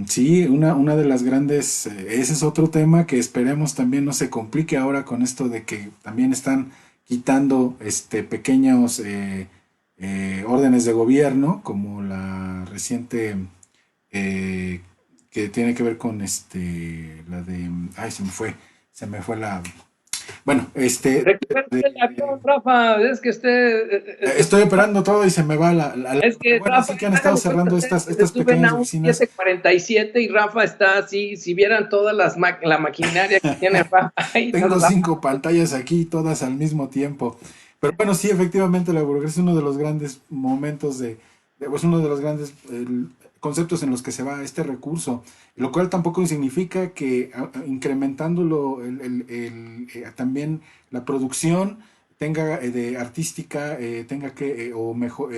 Sí, una de las grandes, ese es otro tema que esperemos también no se complique ahora con esto de que también están quitando pequeños órdenes de gobierno, como la reciente eh, que tiene que ver con la de, ay, se me fue la, bueno, Recupérate el avión, Rafa, es que estoy operando todo y se me va es pero que bueno, Rafa, sí que han estado hágame cuenta, cerrando ustedes que se estas suben pequeñas a un oficinas. 747 y Rafa está así, si vieran toda la maquinaria que tiene Rafa ahí, Tengo Rafa. 5 pantallas aquí, todas al mismo tiempo. Pero bueno, sí, efectivamente, la burocracia es uno de los grandes momentos pues uno de los grandes conceptos en los que se va este recurso, lo cual tampoco significa que incrementándolo también la producción tenga de artística, tenga que, o mejor,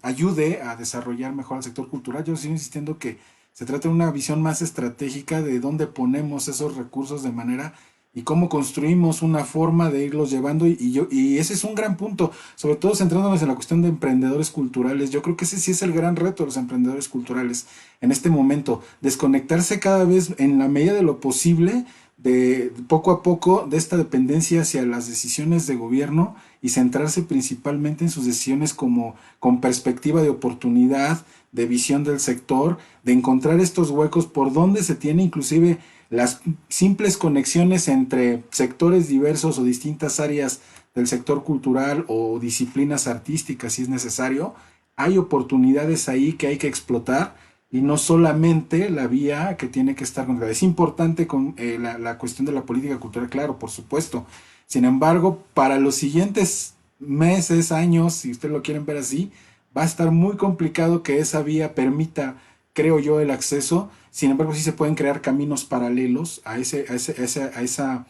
ayude a desarrollar mejor el sector cultural. Yo sigo insistiendo que se trata de una visión más estratégica de dónde ponemos esos recursos de manera y cómo construimos una forma de irlos llevando y ese es un gran punto, sobre todo centrándonos en la cuestión de emprendedores culturales. Yo creo que ese sí es el gran reto de los emprendedores culturales en este momento, desconectarse cada vez en la medida de lo posible de poco a poco de esta dependencia hacia las decisiones de gobierno y centrarse principalmente en sus decisiones como con perspectiva de oportunidad, de visión del sector, de encontrar estos huecos por donde se tiene inclusive las simples conexiones entre sectores diversos o distintas áreas del sector cultural o disciplinas artísticas si es necesario, hay oportunidades ahí que hay que explotar y no solamente la vía que tiene que estar controlada. Es importante con la cuestión de la política cultural, claro, por supuesto. Sin embargo, para los siguientes meses, años, si ustedes lo quieren ver así, va a estar muy complicado que esa vía permita, creo yo, el acceso. Sin embargo, sí se pueden crear caminos paralelos a esa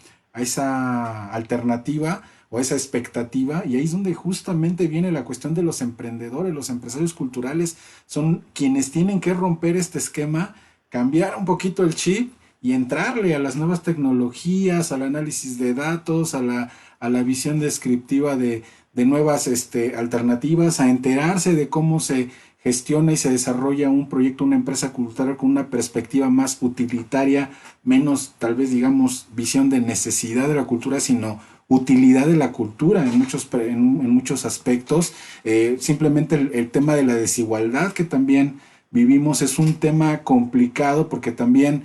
alternativa o a esa expectativa. Y ahí es donde justamente viene la cuestión de los emprendedores, los empresarios culturales, son quienes tienen que romper este esquema, cambiar un poquito el chip y entrarle a las nuevas tecnologías, al análisis de datos, a la visión descriptiva de nuevas alternativas, a enterarse de cómo se gestiona y se desarrolla un proyecto, una empresa cultural con una perspectiva más utilitaria, menos tal vez digamos visión de necesidad de la cultura, sino utilidad de la cultura en muchos aspectos. Simplemente el tema de la desigualdad que también vivimos es un tema complicado porque también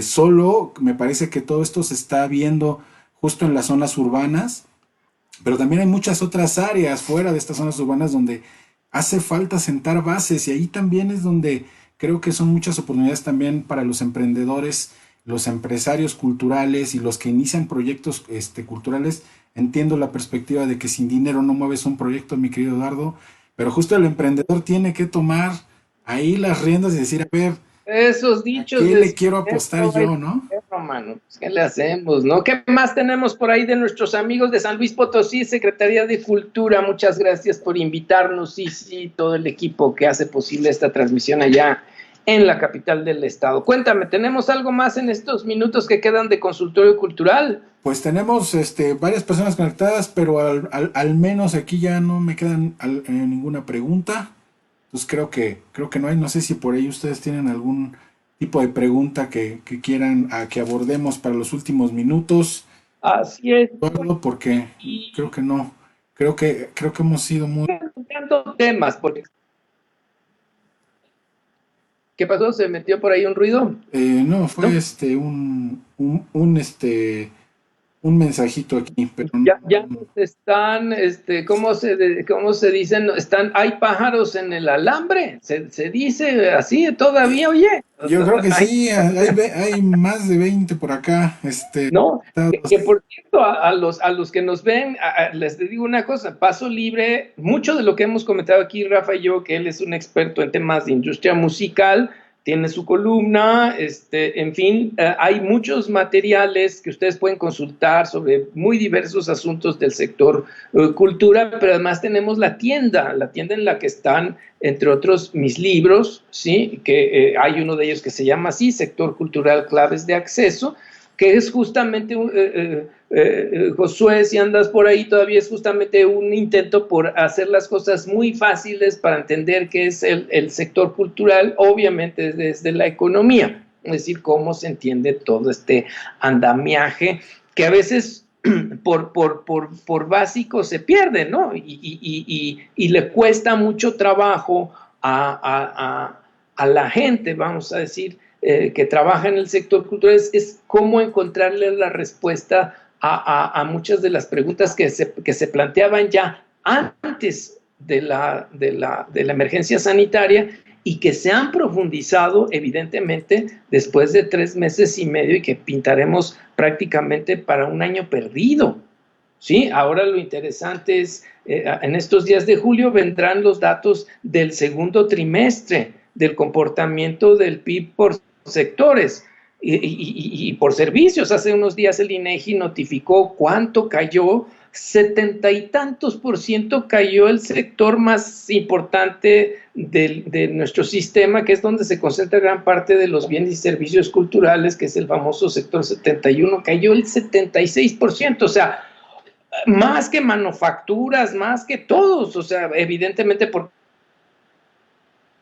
solo me parece que todo esto se está viendo justo en las zonas urbanas, pero también hay muchas otras áreas fuera de estas zonas urbanas donde hace falta sentar bases y ahí también es donde creo que son muchas oportunidades también para los emprendedores, los empresarios culturales y los que inician proyectos culturales. Entiendo la perspectiva de que sin dinero no mueves un proyecto, mi querido Eduardo, pero justo el emprendedor tiene que tomar ahí las riendas y decir, a ver, Esos ¿a dichos qué de le si quiero dinero apostar hay yo, no? dinero, mano. Pues, ¿qué le hacemos, no? ¿Qué más tenemos por ahí de nuestros amigos de San Luis Potosí, Secretaría de Cultura? Muchas gracias por invitarnos y sí, todo el equipo que hace posible esta transmisión allá en la capital del estado. Cuéntame, ¿tenemos algo más en estos minutos que quedan de consultorio cultural? Pues tenemos varias personas conectadas, pero al menos aquí ya no me quedan ninguna pregunta. Entonces creo que no hay. No sé si por ahí ustedes tienen algún tipo de pregunta que quieran que abordemos para los últimos minutos. Así es. Eduardo, porque creo Y que no. Creo que hemos sido muy. tantos temas, porque ¿qué pasó? ¿Se metió por ahí un ruido? No, fue ¿No? un mensajito aquí, pero no. Ya nos están, ¿cómo se dicen? Están, hay pájaros en el alambre, se dice así todavía, oye. Yo creo que Hay, sí, hay más de 20 por acá. no, que por cierto, a los que nos ven, les digo una cosa, Paso Libre, mucho de lo que hemos comentado aquí, Rafa y yo, que él es un experto en temas de industria musical, tiene su columna, en fin, hay muchos materiales que ustedes pueden consultar sobre muy diversos asuntos del sector cultura, pero además tenemos la tienda en la que están, entre otros, mis libros, ¿sí? Que hay uno de ellos que se llama así, Sector Cultural Claves de Acceso, que es justamente, Josué, si andas por ahí, todavía es justamente un intento por hacer las cosas muy fáciles para entender qué es el sector cultural, obviamente desde la economía, es decir, cómo se entiende todo este andamiaje que a veces por básico se pierde, ¿no? Y le cuesta mucho trabajo a la gente, vamos a decir, que trabaja en el sector cultural, es cómo encontrarle la respuesta a muchas de las preguntas que se planteaban ya antes de la emergencia sanitaria y que se han profundizado evidentemente después de 3 meses y medio y que pintaremos prácticamente para un año perdido. Sí, ahora lo interesante es, en estos días de julio vendrán los datos del segundo trimestre del comportamiento del PIB por sectores y por servicios. Hace unos días el INEGI notificó cuánto cayó, 70 y tantos % cayó el sector más importante de nuestro sistema, que es donde se concentra gran parte de los bienes y servicios culturales, que es el famoso sector 71, cayó el 76%, o sea, más que manufacturas, más que todos, o sea, evidentemente, ¿por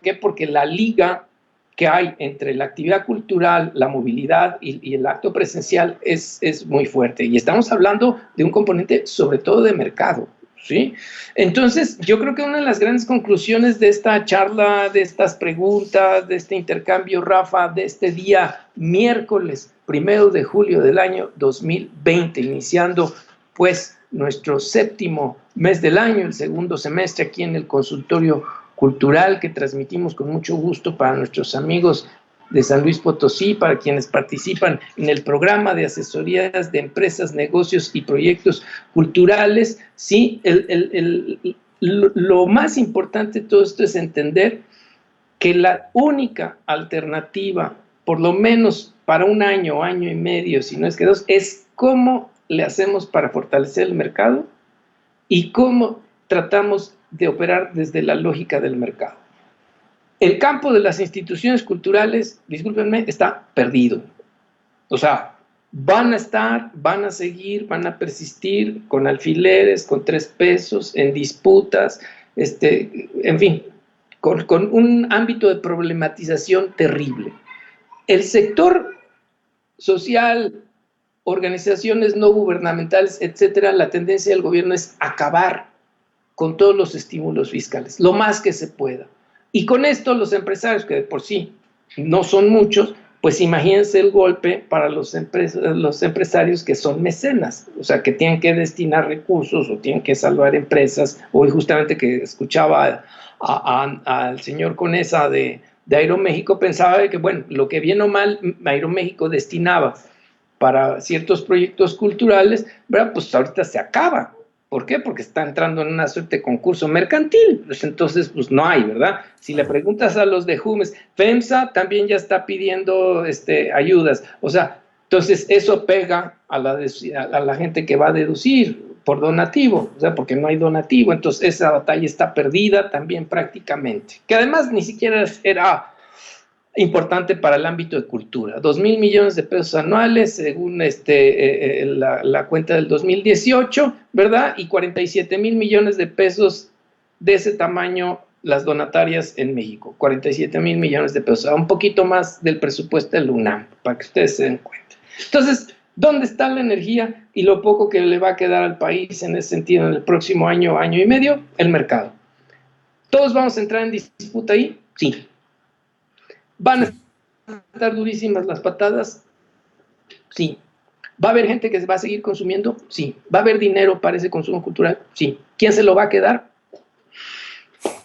qué? Porque la liga que hay entre la actividad cultural, la movilidad y el acto presencial es muy fuerte. Y estamos hablando de un componente sobre todo de mercado, ¿sí? Entonces, yo creo que una de las grandes conclusiones de esta charla, de estas preguntas, de este intercambio, Rafa, de este día miércoles 1 de julio del año 2020, iniciando pues nuestro 7º mes del año, el segundo semestre aquí en el consultorio cultural que transmitimos con mucho gusto para nuestros amigos de San Luis Potosí, para quienes participan en el programa de asesorías de empresas, negocios y proyectos culturales. Sí, lo más importante de todo esto es entender que la única alternativa, por lo menos para un año, año y medio, si no es que 2, es cómo le hacemos para fortalecer el mercado y cómo tratamos de operar desde la lógica del mercado. El campo de las instituciones culturales, discúlpenme, está perdido. O sea, van a estar, van a seguir, van a persistir con alfileres, con 3 pesos, en disputas, en fin, con un ámbito de problematización terrible. El sector social, organizaciones no gubernamentales, etcétera, la tendencia del gobierno es acabar con todos los estímulos fiscales, lo más que se pueda. Y con esto los empresarios, que de por sí no son muchos, pues imagínense el golpe para los empresarios que son mecenas, o sea, que tienen que destinar recursos o tienen que salvar empresas. Hoy justamente que escuchaba al señor Conesa de Aeroméxico, pensaba que, bueno, lo que bien o mal Aeroméxico destinaba para ciertos proyectos culturales, ¿verdad? Pues ahorita se acaba. ¿Por qué? Porque está entrando en una suerte de concurso mercantil, pues entonces pues no hay, ¿verdad? Si le preguntas a los de Jumes, FEMSA también ya está pidiendo ayudas, o sea, entonces eso pega a la gente que va a deducir por donativo, o sea, porque no hay donativo, entonces esa batalla está perdida también prácticamente, que además ni siquiera era importante para el ámbito de cultura. 2,000 millones de pesos anuales, según la cuenta del 2018, ¿verdad? Y 47,000 millones de pesos de ese tamaño las donatarias en México. 47,000 millones de pesos, un poquito más del presupuesto del UNAM, para que ustedes se den cuenta. Entonces, ¿dónde está la energía y lo poco que le va a quedar al país en ese sentido en el próximo año, año y medio? El mercado. ¿Todos vamos a entrar en disputa ahí? Sí. ¿Van a estar durísimas las patadas? Sí. ¿Va a haber gente que se va a seguir consumiendo? Sí. ¿Va a haber dinero para ese consumo cultural? Sí. ¿Quién se lo va a quedar?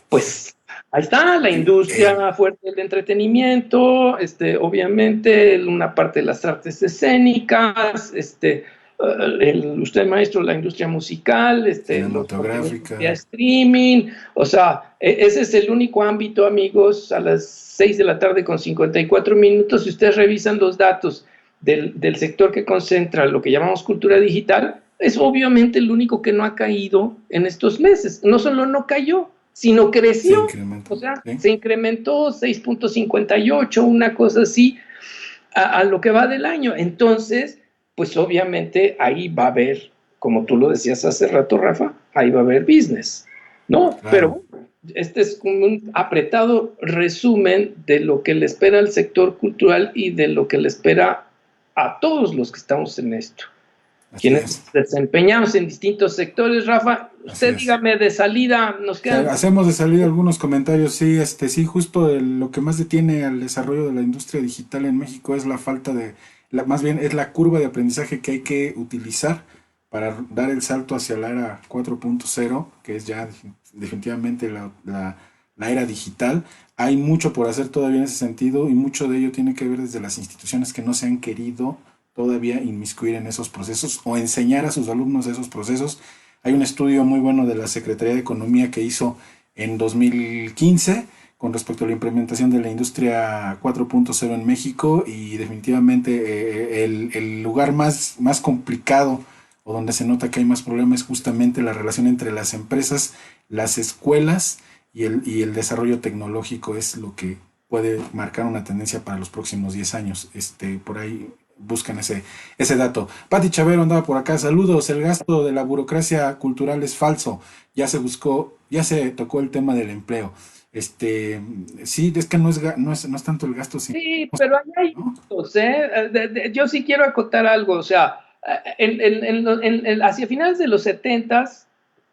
Pues ahí está, la industria fuerte del entretenimiento, obviamente una parte de las artes escénicas, usted maestro, la industria musical, cinematográfica, streaming, o sea, ese es el único ámbito, amigos, a las 6 de la tarde con 54 minutos, si ustedes revisan los datos del sector que concentra lo que llamamos cultura digital, es obviamente el único que no ha caído en estos meses, no solo no cayó, sino creció, o sea, se incrementó 6.58, una cosa así, a lo que va del año. Entonces, pues obviamente ahí va a haber, como tú lo decías hace rato, Rafa, ahí va a haber business, ¿no? Claro. Pero este es como un apretado resumen de lo que le espera al sector cultural y de lo que le espera a todos los que estamos en esto. Así Quienes es. desempeñamos en distintos sectores, Rafa, Así usted es. dígame de salida, nos O sea, quedan... hacemos de salir algunos comentarios, sí, sí, justo lo que más detiene al desarrollo de la industria digital en México es la falta más bien es la curva de aprendizaje que hay que utilizar para dar el salto hacia la era 4.0, que es ya definitivamente la era digital. Hay mucho por hacer todavía en ese sentido y mucho de ello tiene que ver desde las instituciones que no se han querido todavía inmiscuir en esos procesos o enseñar a sus alumnos esos procesos. Hay un estudio muy bueno de la Secretaría de Economía que hizo en 2015 con respecto a la implementación de la industria 4.0 en México y definitivamente el lugar más complicado o donde se nota que hay más problemas es justamente la relación entre las empresas, las escuelas y el desarrollo tecnológico es lo que puede marcar una tendencia para los próximos 10 años. Por ahí buscan ese dato. Pati Chavero andaba por acá. Saludos. El gasto de la burocracia cultural es falso. Ya se tocó el tema del empleo. Sí, es que no es tanto el gasto, sino, Sí, pero ahí hay ¿no? gustos, ¿eh? Yo sí quiero acotar algo, o sea, hacia finales de los setentas,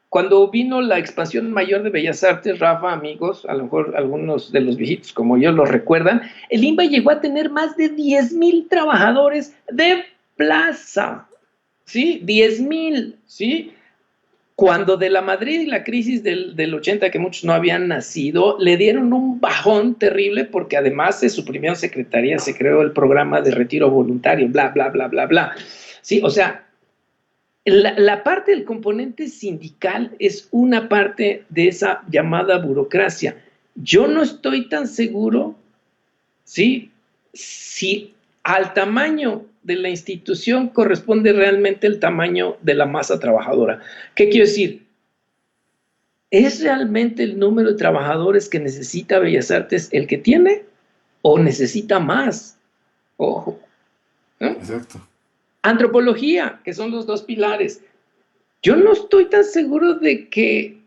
cuando vino la expansión mayor de Bellas Artes, Rafa, amigos, a lo mejor algunos de los viejitos como yo lo recuerdan, el INBA llegó a tener más de 10,000 trabajadores de plaza, ¿sí? 10,000, ¿sí? Cuando de la Madrid y la crisis del 80, que muchos no habían nacido, le dieron un bajón terrible porque además se suprimió secretaría, se creó el programa de retiro voluntario, bla, bla, bla, bla, bla. Sí, o sea, la parte del componente sindical es una parte de esa llamada burocracia. Yo no estoy tan seguro, ¿sí? Si al tamaño de la institución corresponde realmente el tamaño de la masa trabajadora. ¿Qué quiero decir? ¿Es realmente el número de trabajadores que necesita Bellas Artes el que tiene o necesita más? Ojo, ¿no? Exacto. Antropología, que son los dos pilares. Yo no estoy tan seguro de que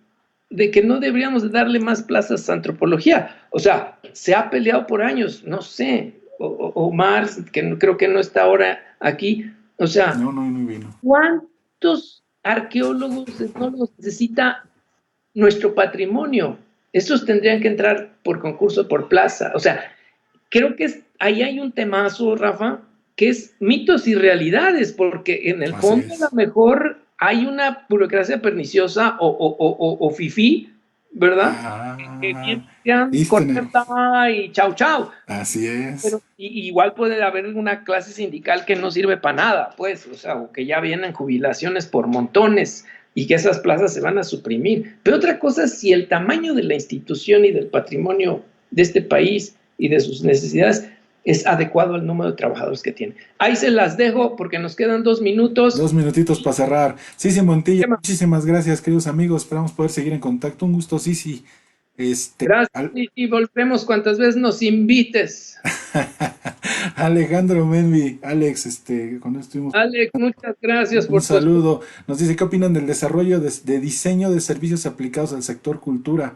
no deberíamos de darle más plazas a antropología. O sea, se ha peleado por años, no sé, o Mars, que creo que no está ahora aquí. O sea, No, no, no vino. ¿cuántos arqueólogos, etnólogos necesita nuestro patrimonio? Estos tendrían que entrar por concurso, por plaza. O sea, creo que ahí hay un temazo, Rafa, que es mitos y realidades, porque en el Así fondo a lo es. mejor hay una burocracia perniciosa o fifí, ¿verdad? Que Ah, bien diste. corta y chau, chau. Así es. Pero igual puede haber una clase sindical que no sirve para nada, pues, o sea, o que ya vienen jubilaciones por montones y que esas plazas se van a suprimir. Pero otra cosa es si el tamaño de la institución y del patrimonio de este país y de sus necesidades es adecuado al número de trabajadores que tiene. Ahí se las dejo porque nos quedan 2 minutos. 2 minutitos para cerrar. Sisi Montilla, muchísimas gracias, queridos amigos. Esperamos poder seguir en contacto. Un gusto, Sisi. Gracias Al- y volvemos cuantas veces nos invites. Alejandro Menvi, Alex, cuando estuvimos. Alex, muchas gracias Un por tu... saludo. Nos dice, ¿qué opinan del desarrollo de diseño de servicios aplicados al sector cultura?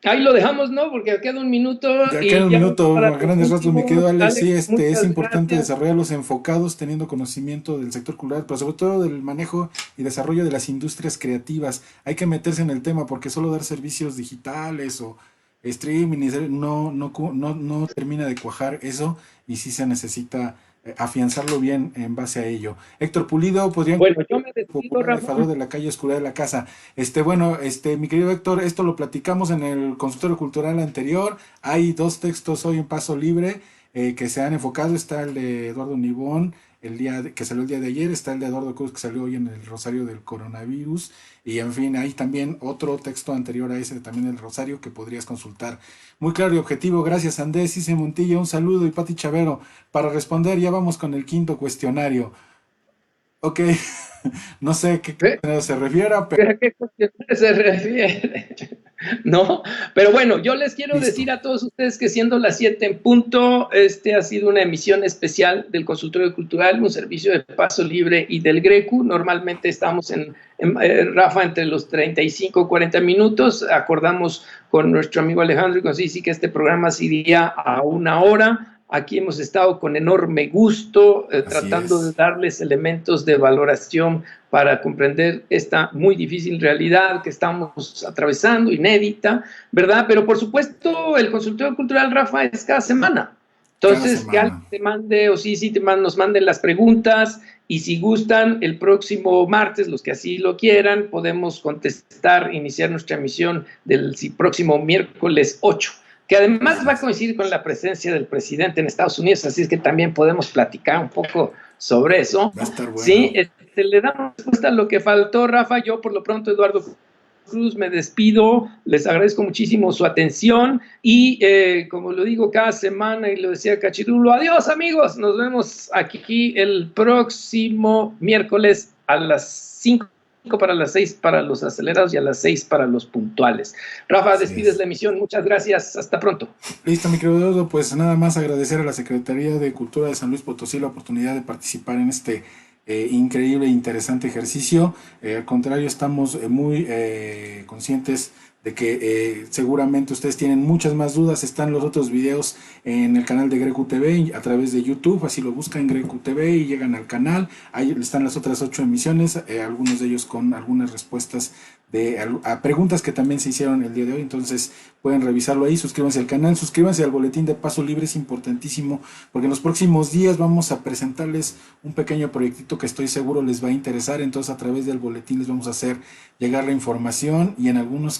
Ahí lo dejamos, ¿no? Porque queda un minuto Ya queda y un ya minuto, para a los grandes rasgos me quedo, últimos. Alex. Sí, Alex, es muchas importante gracias. desarrollarlos enfocados, teniendo conocimiento del sector cultural, pero sobre todo del manejo y desarrollo de las industrias creativas. Hay que meterse en el tema porque solo dar servicios digitales o streaming no termina de cuajar eso y sí se necesita afianzarlo bien en base a ello. Héctor Pulido, podrían Bueno, yo me despido, popular Rafa. elefador de la calle oscura de la casa. Bueno, mi querido Héctor, esto lo platicamos en el consultorio cultural anterior. Hay 2 textos hoy en Paso Libre que se han enfocado. Está el de Eduardo Nibón, que salió el día de ayer. Está el de Eduardo Cruz, que salió hoy en el Rosario del Coronavirus. Y en fin, hay también otro texto anterior a ese, también del Rosario, que podrías consultar. Muy claro y objetivo. Gracias, Andrés Cice Montilla. Un saludo. Y Pati Chavero. Para responder, ya vamos con el quinto cuestionario. Ok, no sé qué ¿Eh? se refiera, pero ¿A qué cuestión se refiere? ¿no? Pero bueno, yo les quiero decir a todos ustedes que siendo las 7 en punto, ha sido una emisión especial del Consultorio Cultural, un servicio de Paso Libre y del Grecu. Normalmente estamos Rafa, entre los 35 y 40 minutos. Acordamos con nuestro amigo Alejandro y con Sisi que este programa se iría a 1 hora. Aquí hemos estado con enorme gusto tratando de darles elementos de valoración para comprender esta muy difícil realidad que estamos atravesando, inédita, ¿verdad? Pero por supuesto el consultorio cultural, Rafa, es cada semana. Entonces, que alguien te mande o nos manden las preguntas y si gustan, el próximo martes, los que así lo quieran, podemos iniciar nuestra emisión del próximo miércoles 8. Que además va a coincidir con la presencia del presidente en Estados Unidos, así es que también podemos platicar un poco sobre eso. Va a estar bueno. Sí, le damos respuesta a lo que faltó, Rafa. Yo, por lo pronto, Eduardo Cruz, me despido. Les agradezco muchísimo su atención y, como lo digo cada semana y lo decía Cachirulo, adiós, amigos. Nos vemos aquí el próximo miércoles a las 5 para las 6 para los acelerados y a las 6 para los puntuales. Rafa, despides la emisión. Muchas gracias. Hasta pronto. Listo, mi querido Eduardo. Pues nada más agradecer a la Secretaría de Cultura de San Luis Potosí la oportunidad de participar en este increíble e interesante ejercicio. Al contrario, estamos muy conscientes de que seguramente ustedes tienen muchas más dudas. Están los otros videos en el canal de Grecu TV a través de YouTube, así lo buscan Grecu TV y llegan al canal. Ahí están las otras 8 emisiones, algunos de ellos con algunas respuestas a preguntas que también se hicieron el día de hoy. Entonces pueden revisarlo ahí. Suscríbanse al canal, suscríbanse al boletín de Paso Libre, es importantísimo porque en los próximos días vamos a presentarles un pequeño proyectito que estoy seguro les va a interesar. Entonces a través del boletín les vamos a hacer llegar la información y en algunos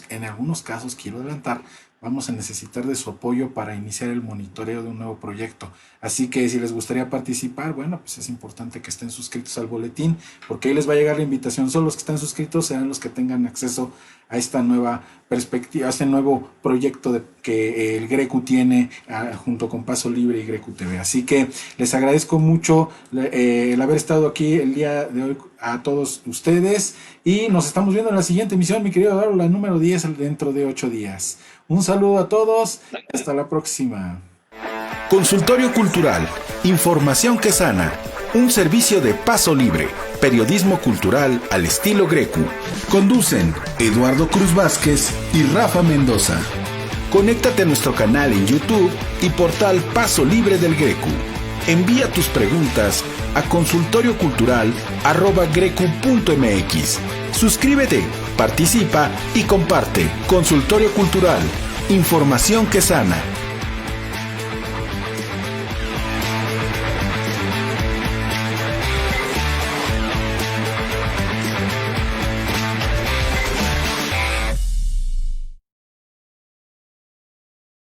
casos, quiero adelantar, vamos a necesitar de su apoyo para iniciar el monitoreo de un nuevo proyecto. Así que si les gustaría participar, bueno, pues es importante que estén suscritos al boletín, porque ahí les va a llegar la invitación. Solo los que están suscritos serán los que tengan acceso a esta nueva perspectiva, a este nuevo proyecto que el Grecu tiene junto con Paso Libre y Grecu TV. Así que les agradezco mucho el haber estado aquí el día de hoy a todos ustedes y nos estamos viendo en la siguiente emisión, mi querido Eduardo, la número 10 dentro de 8 días. Un saludo a todos, hasta la próxima. Consultorio Cultural, información que sana, un servicio de Paso Libre, periodismo cultural al estilo Grecu. Conducen Eduardo Cruz Vázquez y Rafa Mendoza. Conéctate a nuestro canal en YouTube y portal Paso Libre del Grecu. Envía tus preguntas a consultoriocultural@grecu.mx. Suscríbete, participa y comparte. Consultorio Cultural, información que sana.